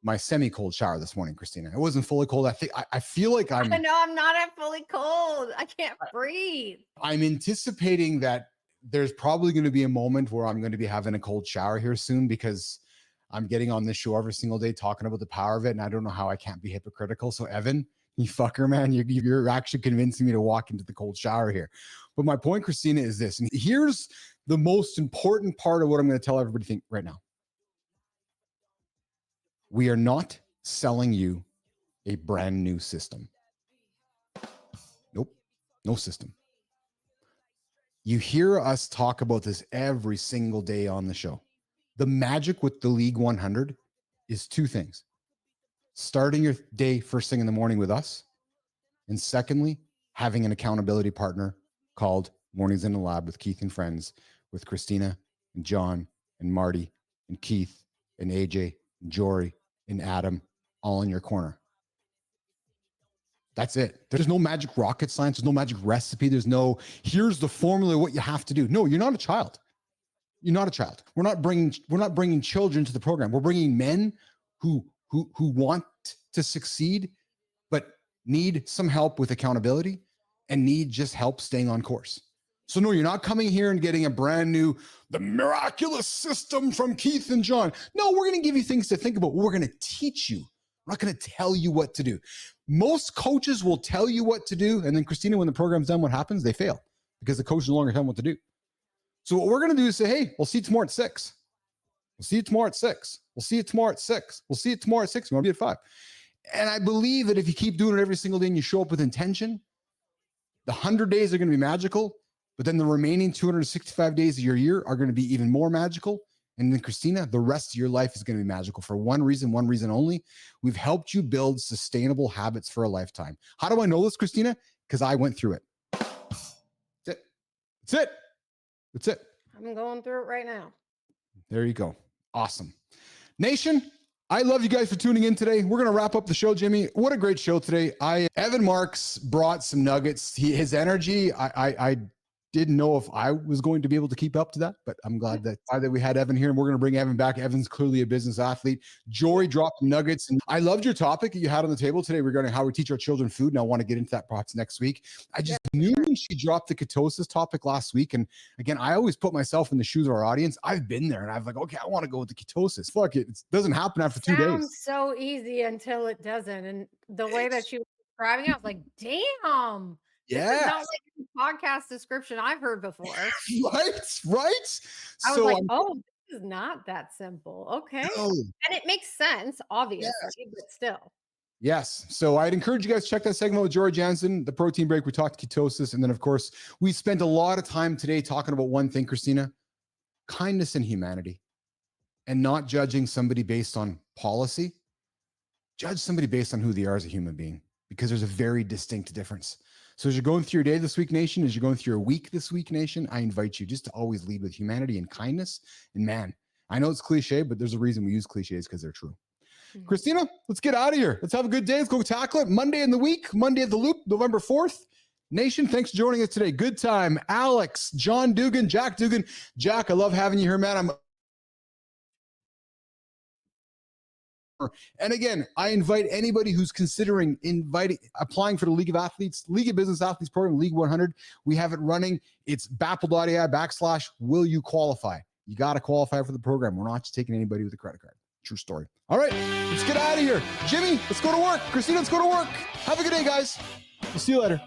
my semi-cold shower this morning, Christina. It wasn't fully cold. I feel like I know I'm not at fully cold. I can't breathe. I'm anticipating that there's probably going to be a moment where I'm going to be having a cold shower here soon because I'm getting on this show every single day talking about the power of it. And I don't know how I can't be hypocritical. So Evan, you fucker, man, you're actually convincing me to walk into the cold shower here. But my point, Christina, is this. And here's the most important part of what I'm going to tell everybody right now. We are not selling you a brand new system. Nope, no system. You hear us talk about this every single day on the show. The magic with the League 100 is two things. Starting your day first thing in the morning with us. And secondly, having an accountability partner called Mornings in the Lab with Keith and Friends, with Christina and John and Marty and Keith and AJ and Jory and Adam all in your corner. That's it. There's no magic rocket science. There's no magic recipe. There's no, here's the formula of what you have to do. No, you're not a child. You're not a child. We're not bringing children to the program. We're bringing men who want to succeed, but need some help with accountability and need just help staying on course. So no, you're not coming here and getting a brand new, the miraculous system from Keith and John. No, we're going to give you things to think about. We're going to teach you. We're not going to tell you what to do. Most coaches will tell you what to do. And then Christina, when the program's done, what happens? They fail because the coach no longer tells them what to do. So what we're going to do is say, hey, we'll see you tomorrow at 6. We'll see you tomorrow at 6. We'll see you tomorrow at 6. We'll see you tomorrow at 6. We're going to be at 5. And I believe that if you keep doing it every single day and you show up with intention, the 100 days are going to be magical, but then the remaining 265 days of your year are going to be even more magical. And then Christina, the rest of your life is going to be magical for one reason only. We've helped you build sustainable habits for a lifetime. How do I know this, Christina? Because I went through it. That's it. That's it. That's it. I'm going through it right now. There you go. Awesome. Nation, I love you guys for tuning in today. We're going to wrap up the show, Jimmy. What a great show today. Evan Marks brought some nuggets. His energy, I didn't know if I was going to be able to keep up to that, but I'm glad that we had Evan here, and we're going to bring Evan back. Evan's clearly a business athlete. Jory dropped nuggets, and I loved your topic that you had on the table today regarding how we teach our children food, and I want to get into that perhaps next week. I just knew when she dropped the ketosis topic last week, and again, I always put myself in the shoes of our audience. I've been there, and I've like, okay, I want to go with the ketosis. Fuck it. It doesn't happen after 2 days. Sounds so easy until it doesn't, and the way that she was describing it, I was like, damn. Yeah. This is not like a podcast description I've heard before. Right. I was like, oh, this is not that simple. Okay. No. And it makes sense, obviously, but still. Yes. So I'd encourage you guys to check that segment with Jory Jansen, the protein break. We talked ketosis. And then, of course, we spent a lot of time today talking about one thing, Christina, kindness and humanity, and not judging somebody based on policy. Judge somebody based on who they are as a human being, because there's a very distinct difference. So as you're going through your day this week, nation, as you're going through your week this week, nation, I invite you just to always lead with humanity and kindness. And man, I know it's cliche, but there's a reason we use cliches, because they're true. Mm-hmm. Christina, let's get out of here. Let's have a good day. Let's go tackle it. Monday in the week, Monday at the Loop, November 4th. Nation, thanks for joining us today. Good time. Alex, John Dugan, Jack Dugan. Jack, I love having you here, man. And again, I invite anybody who's considering applying for the League of Business Athletes program, League 100. We have it running. It's BAPL.ai/will you qualify. You got to qualify for the program. We're not just taking anybody with a credit card. True story. All right, let's get out of here. Jimmy, let's go to work. Christina, let's go to work. Have a good day, guys. We'll see you later.